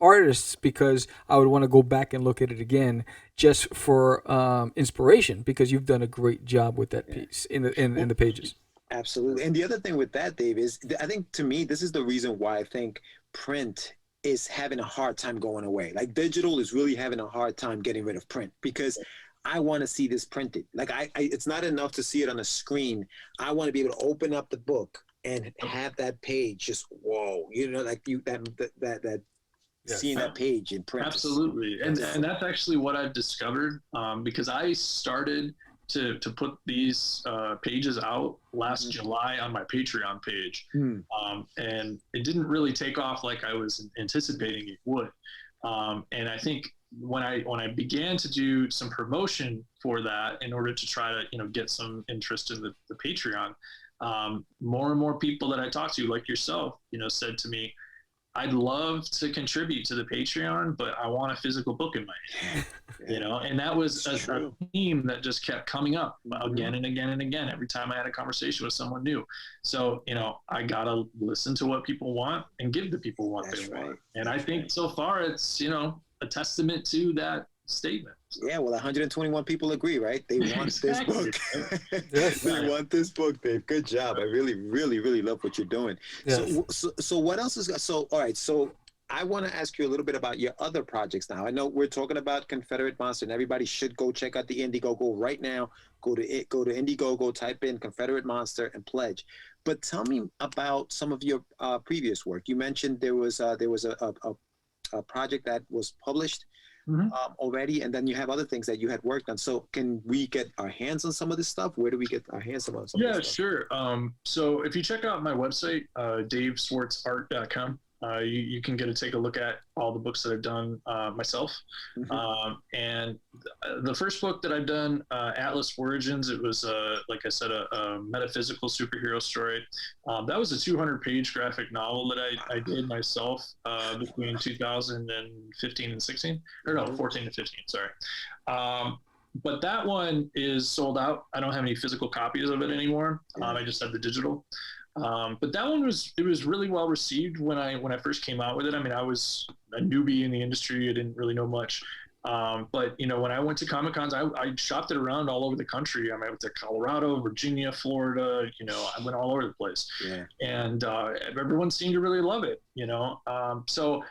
artists, because I would want to go back and look at it again just for inspiration, because you've done a great job with that piece in the pages. Absolutely. And the other thing with that, Dave, is I think to me, this is the reason why I think print is having a hard time going away. Like digital is really having a hard time getting rid of print, because I want to see this printed. Like it's not enough to see it on a screen. I want to be able to open up the book and have that page just, whoa, like seeing that page in print. Absolutely. And that's actually what I've discovered, because I started to put these pages out last July on my Patreon page, and it didn't really take off like I was anticipating it would. And I think when I began to do some promotion for that in order to try to get some interest in the Patreon, more and more people that I talked to, like yourself, said to me, I'd love to contribute to the Patreon, but I want a physical book in my hand, and that was a theme that just kept coming up again and again and again every time I had a conversation with someone new. So, I got to listen to what people want and give the people what they want. And I think so far it's, a testament to that statement. Yeah, well, 121 people agree, right? They want this book. They want this book, Dave. Good job. I really, really, really love what you're doing. Yes. So what else is all right? So I want to ask you a little bit about your other projects now. I know we're talking about Confederate Monster, and everybody should go check out the Indiegogo right now. Go to Indiegogo, type in Confederate Monster, and pledge. But tell me about some of your previous work. You mentioned there was a project that was published already, and then you have other things that you had worked on. So can we get our hands on some of this stuff? Where do we get our hands on some of this stuff? Sure. So if you check out my website, daveswartzart.com, you can take a look at all the books that I've done myself. And the first book that I've done, Atlas Origins, it was, like I said, a metaphysical superhero story. That was a 200-page graphic novel that I did myself between 2015 and 16. Or no, 14 and 15, sorry. But that one is sold out. I don't have any physical copies of it anymore. I just have the digital. But that one was really well received when I first came out with it. I mean, I was a newbie in the industry. I didn't really know much. But when I went to Comic-Cons, I shopped it around all over the country. I mean, I went to Colorado, Virginia, Florida, I went all over the place. Yeah. And everyone seemed to really love it, So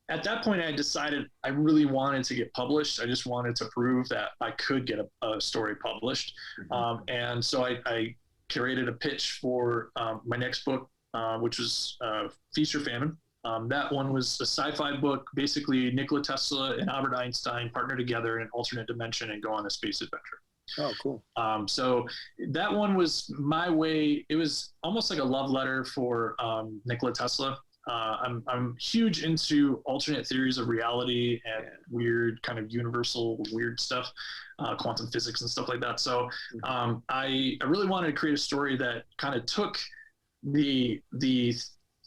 at that point, I decided I really wanted to get published. I just wanted to prove that I could get a story published. And so I curated a pitch for my next book, which was Feast or Famine. That one was a sci-fi book. Basically, Nikola Tesla and Albert Einstein partner together in an alternate dimension and go on a space adventure. Oh, cool. So that one was my way. It was almost like a love letter for Nikola Tesla. I'm huge into alternate theories of reality and weird kind of universal weird stuff, quantum physics and stuff like that. So I really wanted to create a story that kind of took the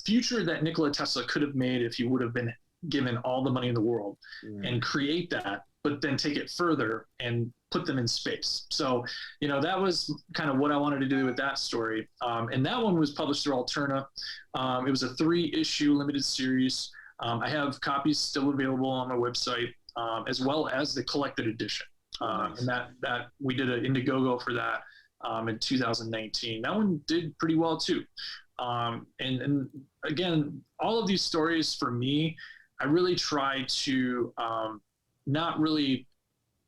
future that Nikola Tesla could have made if he would have been given all the money in the world and create that, but then take it further and put them in space. So, that was kind of what I wanted to do with that story. And that one was published through Alterna. It was a 3-issue limited series. I have copies still available on my website, as well as the collected edition. And that we did an Indiegogo for that in 2019. That one did pretty well too. And again, all of these stories for me, I really try to not really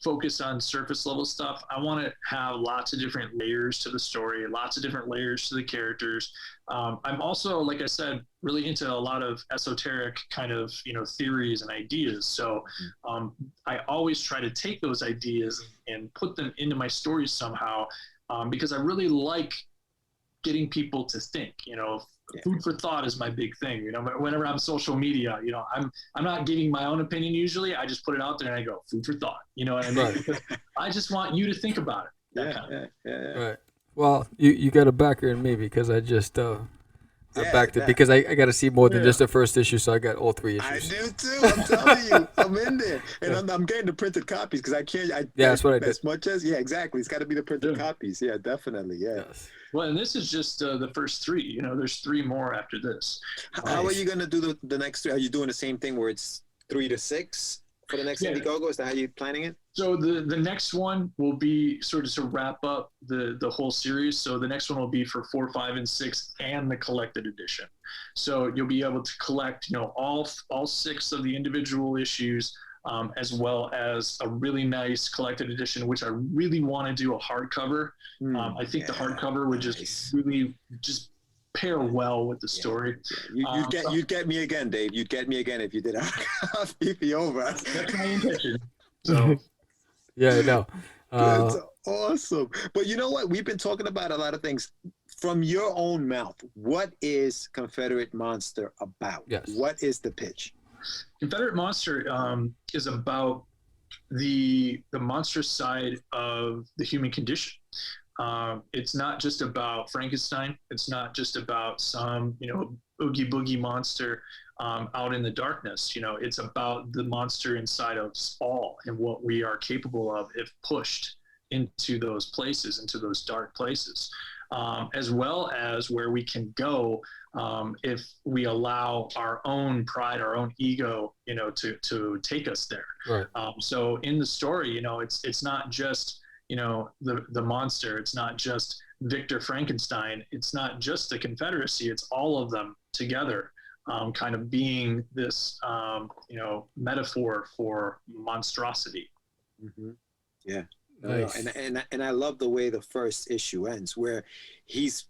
focus on surface level stuff. I want to have lots of different layers to the story, lots of different layers to the characters. I'm also, like I said, really into a lot of esoteric kind of, theories and ideas. So I always try to take those ideas and put them into my stories somehow, because I really like getting people to think, food for thought is my big thing. Whenever I'm social media, I'm not giving my own opinion usually. I just put it out there and I go, food for thought. You know what I mean? Right. Because I just want you to think about it. Right. Well, you got a backer in me because I just backed it because I got to see more than just the first issue, so I got all 3 issues. I do too. I'm telling you, I'm in there, and I'm getting the printed copies because I can't. That's what I did. As much as exactly. It's got to be the printed copies. Yeah, definitely. Yeah. Yes. Well, and this is just the first 3. There's 3 more after this. How are you gonna do the next 3? Are you doing the same thing where it's 3 to 6 for the next Indiegogo? Is that how you're planning it? So the next one will be sort of to wrap up the whole series. So the next one will be for 4, 5, and 6 and the collected edition. So you'll be able to collect, all 6 of the individual issues, as well as a really nice collected edition, which I really want to do a hardcover. I think the hardcover would just really just pair well with the story. You'd get me again, Dave. You'd get me again if you did a hardcover. That's my intention. So. Yeah, I know. Awesome. But you know what? We've been talking about a lot of things. From your own mouth, what is Confederate Monster about? Yes. What is the pitch? Confederate Monster is about the monstrous side of the human condition. It's not just about Frankenstein. It's not just about some, oogie boogie monster out in the darkness. It's about the monster inside of us all and what we are capable of if pushed into those places, into those dark places, as well as where we can go if we allow our own pride, our own ego, to take us there. Right. So in the story, it's not just the monster. It's not just Victor Frankenstein. It's not just the Confederacy. It's all of them together, kind of being this metaphor for monstrosity. Mm-hmm. Yeah. Nice. And I love the way the first issue ends, where he's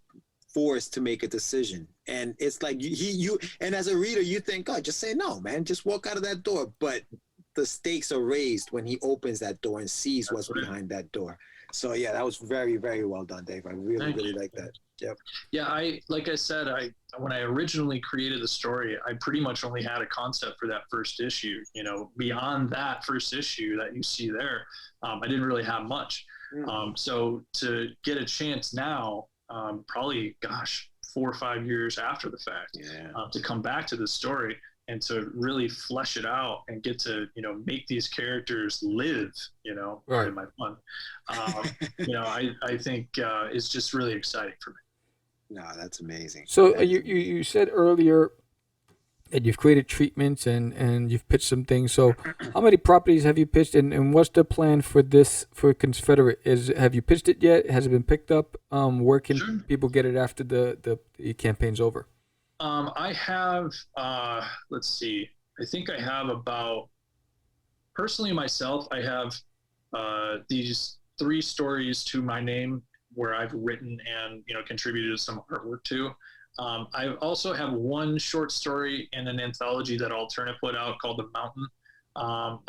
forced to make a decision, and it's like you and as a reader you think, oh, just say no, man, just walk out of that door. But the stakes are raised when he opens that door and sees what's behind that door. So yeah, that was very, very well done, Dave. I really like that. Yep. Yeah, like I said, when I originally created the story, I pretty much only had a concept for that first issue. Beyond that first issue that you see there, I didn't really have much. So to get a chance now, probably, 4 or 5 years after the fact, to come back to the story and to really flesh it out and get to, make these characters live, right. in my fun, I think is just really exciting for me. No, that's amazing. So you said earlier that you've created treatments and you've pitched some things. So how many properties have you pitched, and what's the plan for Confederate? Have you pitched it yet? Has it been picked up? Where can people get it after the campaign's over? I have, let's see, I think I have about, personally myself, I have these 3 stories to my name where I've written and, contributed some artwork to. I also have 1 short story in an anthology that Alterna put out called The Mountain.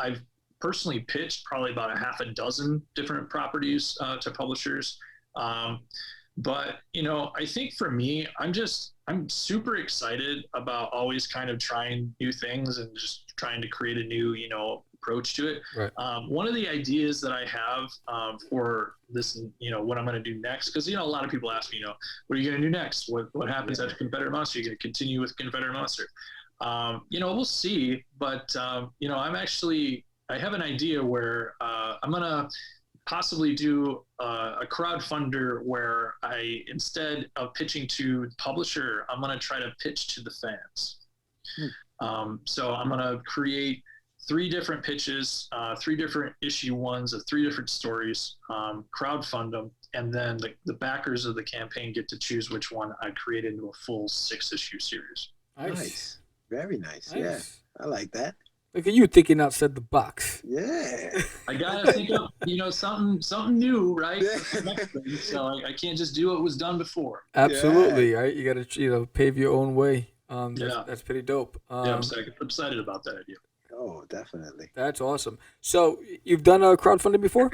I've personally pitched probably about a half a dozen different properties to publishers. But, I think for me, I'm super excited about always kind of trying new things and just trying to create a new, approach to it. Right. One of the ideas that I have for this, what I'm going to do next, because, a lot of people ask me, what are you going to do next? What happens after Confederate Monster? Are you going to continue with Confederate Monster? We'll see. But, I have an idea where I'm going to possibly do a crowdfunder where instead of pitching to the publisher, I'm going to try to pitch to the fans. So I'm going to create 3 different pitches, 3 different issue ones of 3 different stories, crowdfund them, and then the backers of the campaign get to choose which one I create into a full 6-issue series. Nice. Very nice. Yeah, I like that. Look at you thinking outside the box. Yeah. I gotta think of something new, right? So I can't just do what was done before. Absolutely, right? You gotta pave your own way. That's pretty dope. I'm excited about that idea. Oh, definitely. That's awesome. So you've done a crowdfunding before?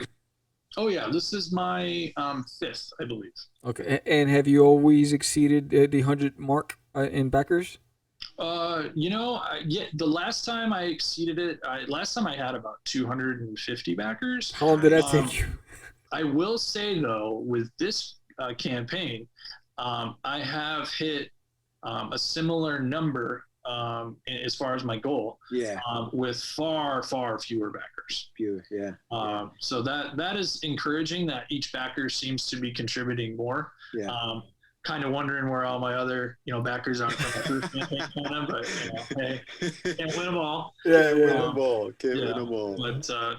Oh yeah, this is my 5th, I believe. Okay, and have you always exceeded the 100 mark in backers? The last time I exceeded it, last time I had about 250 backers. How long did that take you? I will say though, with this campaign, I have hit a similar number as far as my goal. With far fewer backers. So that is encouraging that each backer seems to be contributing more. Kind of wondering where all my other, backers are from the first campaign, but hey, can't win them all. Can't win them all.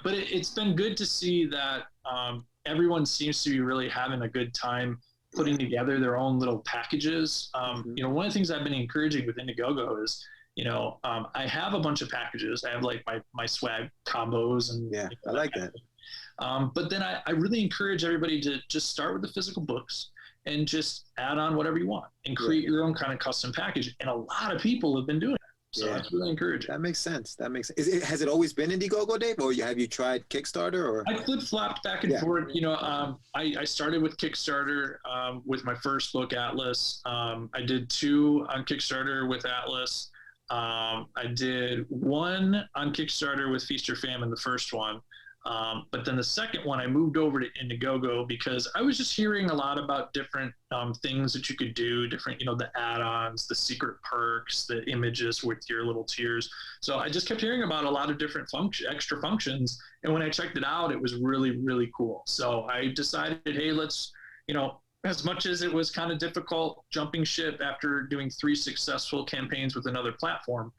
But it's been good to see that everyone seems to be really having a good time putting together their own little packages. One of the things I've been encouraging with Indiegogo is, I have a bunch of packages. I have like my swag combos and I like that. But then I really encourage everybody to just start with the physical books and just add on whatever you want and create your own kind of custom package. And a lot of people have been doing it. So that's really encouraging. That makes sense. Has it always been Indiegogo, Dave, or have you tried Kickstarter? Or I flip-flopped back and forth. You know, I started with Kickstarter with my first book, Atlas. I did 2 on Kickstarter with Atlas. I did 1 on Kickstarter with Feast or Famine, the first one. But then the second one, I moved over to Indiegogo because I was just hearing a lot about different things that you could do, different, you know, the add-ons, the secret perks, the images with your little tiers. So I just kept hearing about a lot of different extra functions. And when I checked it out, it was really, really cool. So I decided, hey, let's, you know, as much as it was kind of difficult jumping ship after doing 3 successful campaigns with another platform,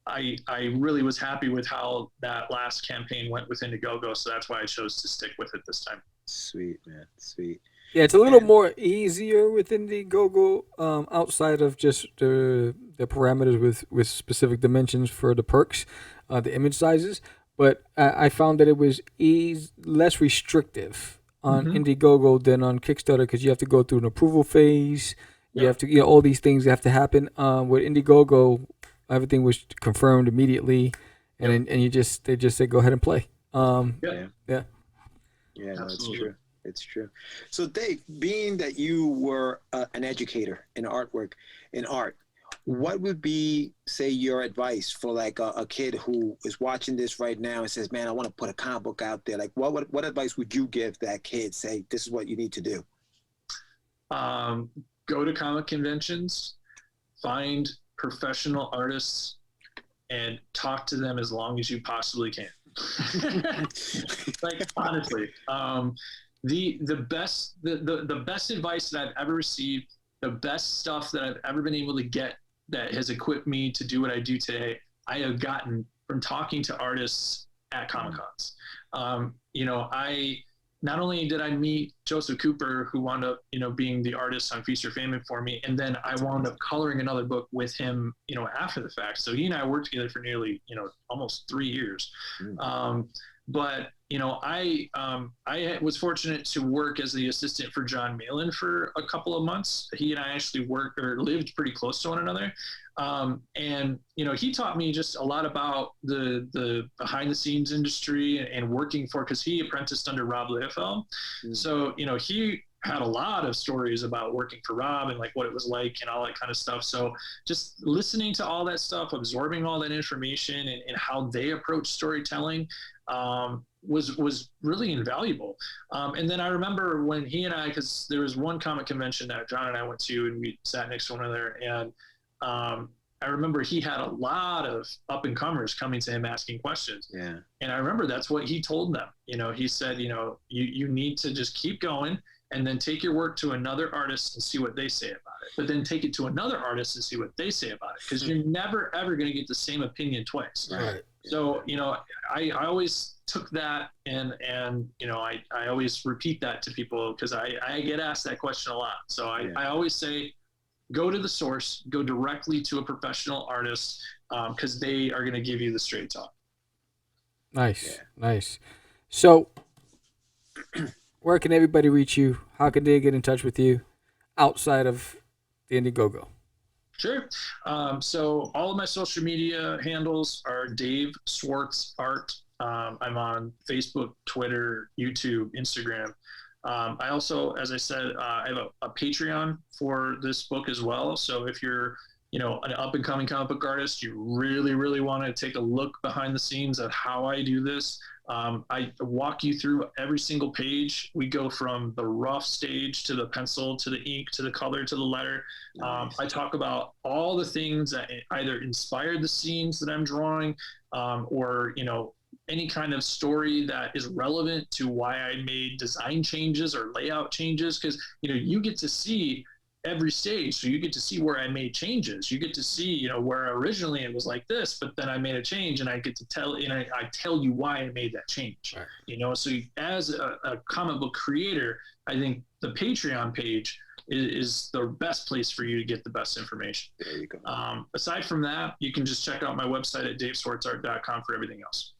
I really was happy with how that last campaign went with Indiegogo, so that's why I chose to stick with it this time. Sweet, man, sweet. Yeah, it's a little more easier with Indiegogo outside of just the parameters with specific dimensions for the perks, the image sizes. But I found that it was less restrictive on Indiegogo than on Kickstarter because you have to go through an approval phase. You have to, you know, all these things have to happen. With Indiegogo, everything was confirmed immediately, and they just said go ahead and play. Yeah, no, Absolutely. it's true. So Dave, being that you were an educator in art, what would be, say, your advice for like a kid who is watching this right now and says, man, I want to put a comic book out there? Like what advice would you give that kid? Say, this is what you need to do. Go to comic conventions, find professional artists, and talk to them as long as you possibly can. Like, honestly, the best advice that I've ever received, the best stuff that I've ever been able to get that has equipped me to do what I do today, I have gotten from talking to artists at Comic-Cons. You know, not only did I meet Joseph Cooper, who wound up, you know, being the artist on Feast or Famine for me, and then I wound up coloring another book with him, you know, after the fact. So he and I worked together for nearly, you know, almost 3 years. But, you know, I was fortunate to work as the assistant for John Malin for a couple of months. He and I actually lived pretty close to one another. And, you know, he taught me just a lot about the behind the scenes industry and working because he apprenticed under Rob Liefeld. So, you know, he had a lot of stories about working for Rob and like what it was like and all that kind of stuff. So just listening to all that stuff, absorbing all that information and how they approach storytelling, was really invaluable. And then I remember when he and I, because there was one comic convention that John and I went to and we sat next to one another, and I remember he had a lot of up and comers coming to him asking questions. Yeah. And I remember that's what he told them. You know, he said, you know, you need to just keep going and then take your work to another artist and see what they say about it. But then take it to another artist and see what they say about it. Because you're never, ever going to get the same opinion twice. Right. So, you know, I always took that and you know, I always repeat that to people because I get asked that question a lot. So I always say, go to the source, go directly to a professional artist because they are going to give you the straight talk. Nice. Nice. So where can everybody reach you? How can they get in touch with you outside of the Indiegogo? Sure. So all of my social media handles are Dave Swartz Art. I'm on Facebook, Twitter, YouTube, Instagram. I also, as I said, I have a Patreon for this book as well. So if you're, you know, an up and coming comic book artist, you really, really want to take a look behind the scenes at how I do this. I walk you through every single page. We go from the rough stage to the pencil, to the ink, to the color, to the letter. Nice. I talk about all the things that either inspired the scenes that I'm drawing, or, you know, any kind of story that is relevant to why I made design changes or layout changes. Because, you know, you get to see every stage. So you get to see where I made changes. You get to see, you know, where originally it was like this, but then I made a change and I get to tell, and I tell you why I made that change. Right. You know, so as a comic book creator, I think the Patreon page is the best place for you to get the best information. There you go. Aside from that, you can just check out my website at daveswartzart.com for everything else.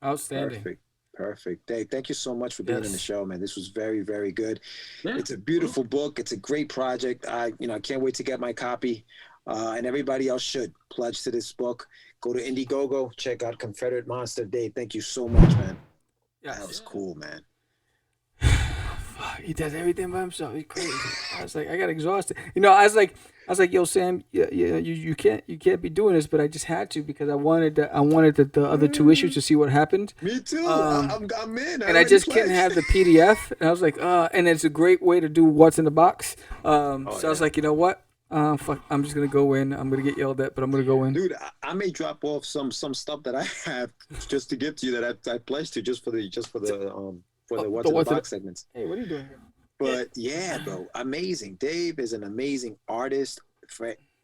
Outstanding. Perfect. Dave, thank you so much for being on the show, man. This was very, very good. Yeah. It's a beautiful book. It's a great project. I can't wait to get my copy. And everybody else should pledge to this book. Go to Indiegogo, check out Confederate Monster. Dave, thank you so much, man. Yes. That was cool, man. He does everything by himself. He's crazy. I was like, I got exhausted. You know, I was like, yo, Sam, you can't be doing this, but I just had to because I wanted the other 2 issues to see what happened. Me too. I'm in. And I just couldn't have the PDF. And I was like, and it's a great way to do what's in the box. So I was like, you know what? Fuck, I'm just gonna go in. I'm gonna get yelled at, but I'm gonna go in. Dude, I may drop off some stuff that I have just to give to you that I pledged to just for the what's in the box segments. Hey, what are you doing here? But yeah, bro, amazing. Dave is an amazing artist.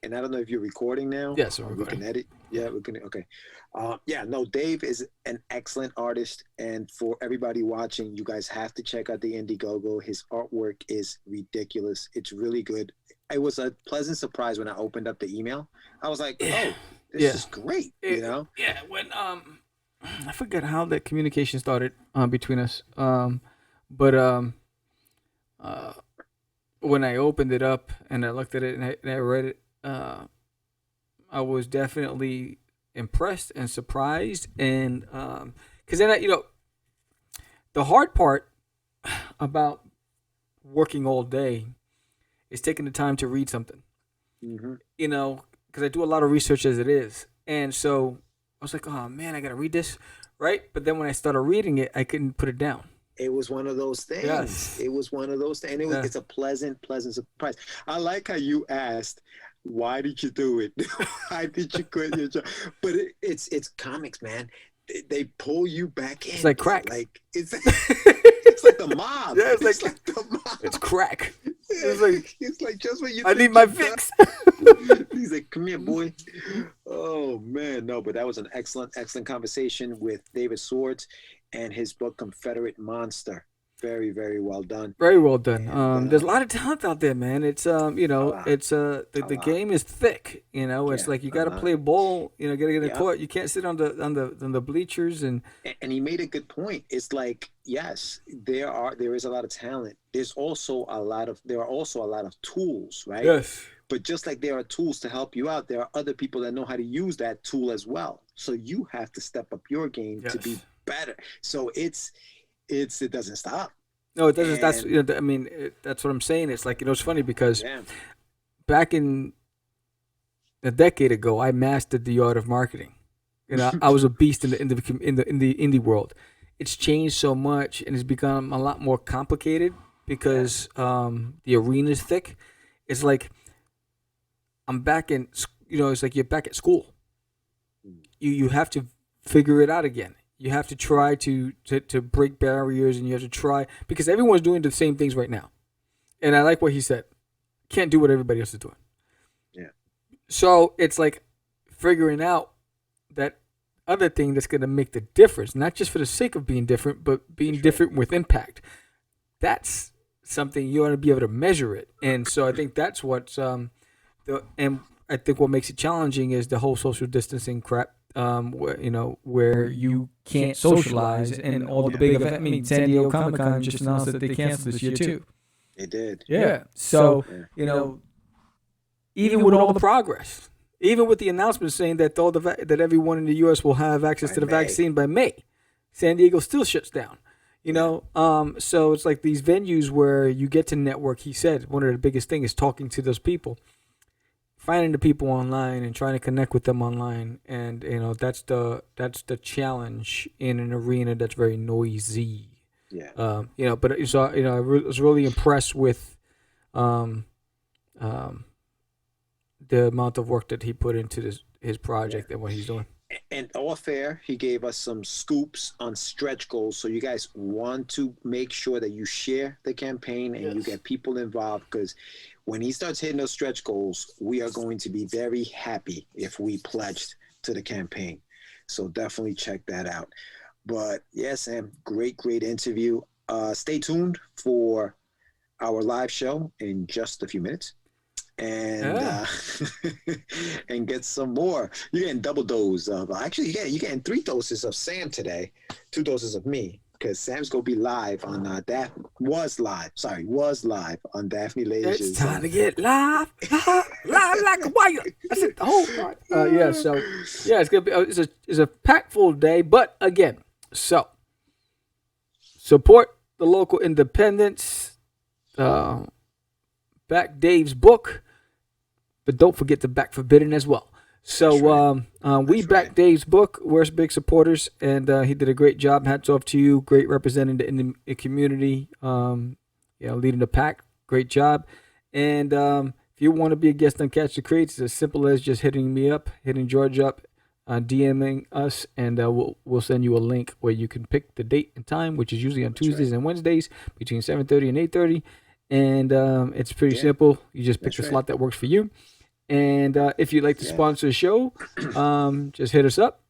And I don't know if you're recording now. Yes, we can edit. Yeah, we can. Okay. Dave is an excellent artist, and for everybody watching, you guys have to check out the Indiegogo. His artwork is ridiculous. It's really good. It was a pleasant surprise when I opened up the email. I was like, oh, this is great. You know? Yeah. When I forget how that communication started between us. But when I opened it up and I looked at it and I read it, I was definitely impressed and surprised. And because then the hard part about working all day is taking the time to read something. Mm-hmm. You know, because I do a lot of research as it is, and so I was like, oh man, I gotta read this, right? But then when I started reading it, I couldn't put it down. It was one of those things. Yes. It was one of those things. And it's a pleasant surprise. I like how you asked, why did you do it? Why did you quit your job? But it's comics, man. They pull you back in. It's like crack. It's like the mob. Yeah, it's like the mob. It's crack. It's like just when you I need my fix. He's like, come here, boy. Oh man, no, but that was an excellent conversation with David Swartz and his book Confederate Monster. Very, very well done. Very well done. And, there's a lot of talent out there, man. It's the game is thick. You know, it's like you got to play ball. You know, got to get in the court. You can't sit on the bleachers. And he made a good point. It's like, yes, there is a lot of talent. There are also a lot of tools, right? Yes. But just like there are tools to help you out, there are other people that know how to use that tool as well. So you have to step up your game to be better. So it doesn't stop. No, it doesn't. That's what I'm saying. It's like, it's funny because back in a decade ago, I mastered the art of marketing. I was a beast in the indie world. It's changed so much and it's become a lot more complicated because the arena is thick. It's like I'm back in. It's like you're back at school. You have to figure it out again. You have to try to break barriers, and you have to try because everyone's doing the same things right now. And I like what he said. Can't do what everybody else is doing. Yeah. So it's like figuring out that other thing that's going to make the difference, not just for the sake of being different, but being different with impact. That's something you want to be able to measure it. And so I think that's what's and I think what makes it challenging is the whole social distancing crap. Where you can't socialize and all the big events. I mean, San Diego Comic-Con just announced that they canceled this year too. They did. Yeah. So, even with all the progress, even with the announcement saying that that everyone in the U.S. will have access to the vaccine by May, San Diego still shuts down. So it's like these venues where you get to network. He said one of the biggest things is talking to those people. Finding the people online and trying to connect with them online, and that's the challenge in an arena that's very noisy. Yeah. But I was really impressed with the amount of work that he put into his project and what he's doing. And all fair, he gave us some scoops on stretch goals. So you guys want to make sure that you share the campaign and you get people involved, because when he starts hitting those stretch goals, we are going to be very happy if we pledged to the campaign. So definitely check that out. But yes, Sam, great interview. Stay tuned for our live show in just a few minutes. And and get some more. You're getting double dose of you're getting 3 doses of Sam today, 2 doses of me. because Sam's gonna be live on Daphne. Was live on Daphne Leisure's. It's time to get live like a wire. I said the whole part. Yeah, so yeah, it's gonna be it's a packed full day. But again, so support the local independents. Back Dave's book, but don't forget to back Forbidden as well. So we back Dave's book. We're big supporters, and he did a great job. Hats off to you. Great representing the community. Leading the pack. Great job. And if you want to be a guest on Catch the Crates, it's as simple as just hitting George up, DMing us, and we'll send you a link where you can pick the date and time, which is usually on Tuesdays and Wednesdays between 7:30 and 8:30. And it's pretty simple. You just pick the slot that works for you. And if you'd like to sponsor a show, just hit us up.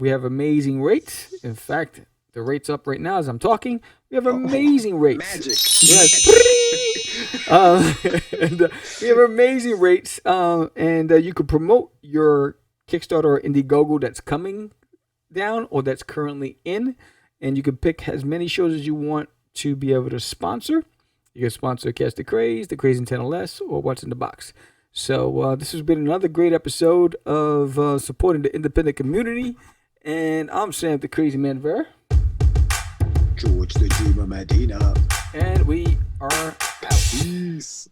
We have amazing rates. In fact, the rate's up right now as I'm talking. We have amazing rates. Magic. We have amazing rates. And you can promote your Kickstarter or Indiegogo that's coming down or that's currently in. And you can pick as many shows as you want to be able to sponsor. You can sponsor Catch the Craze, The Craze in 10 or Less, or What's in the Box. So this has been another great episode of supporting the independent community. And I'm Sam the Crazy Man Ver. George the Dreamer Medina. And we are out. Peace.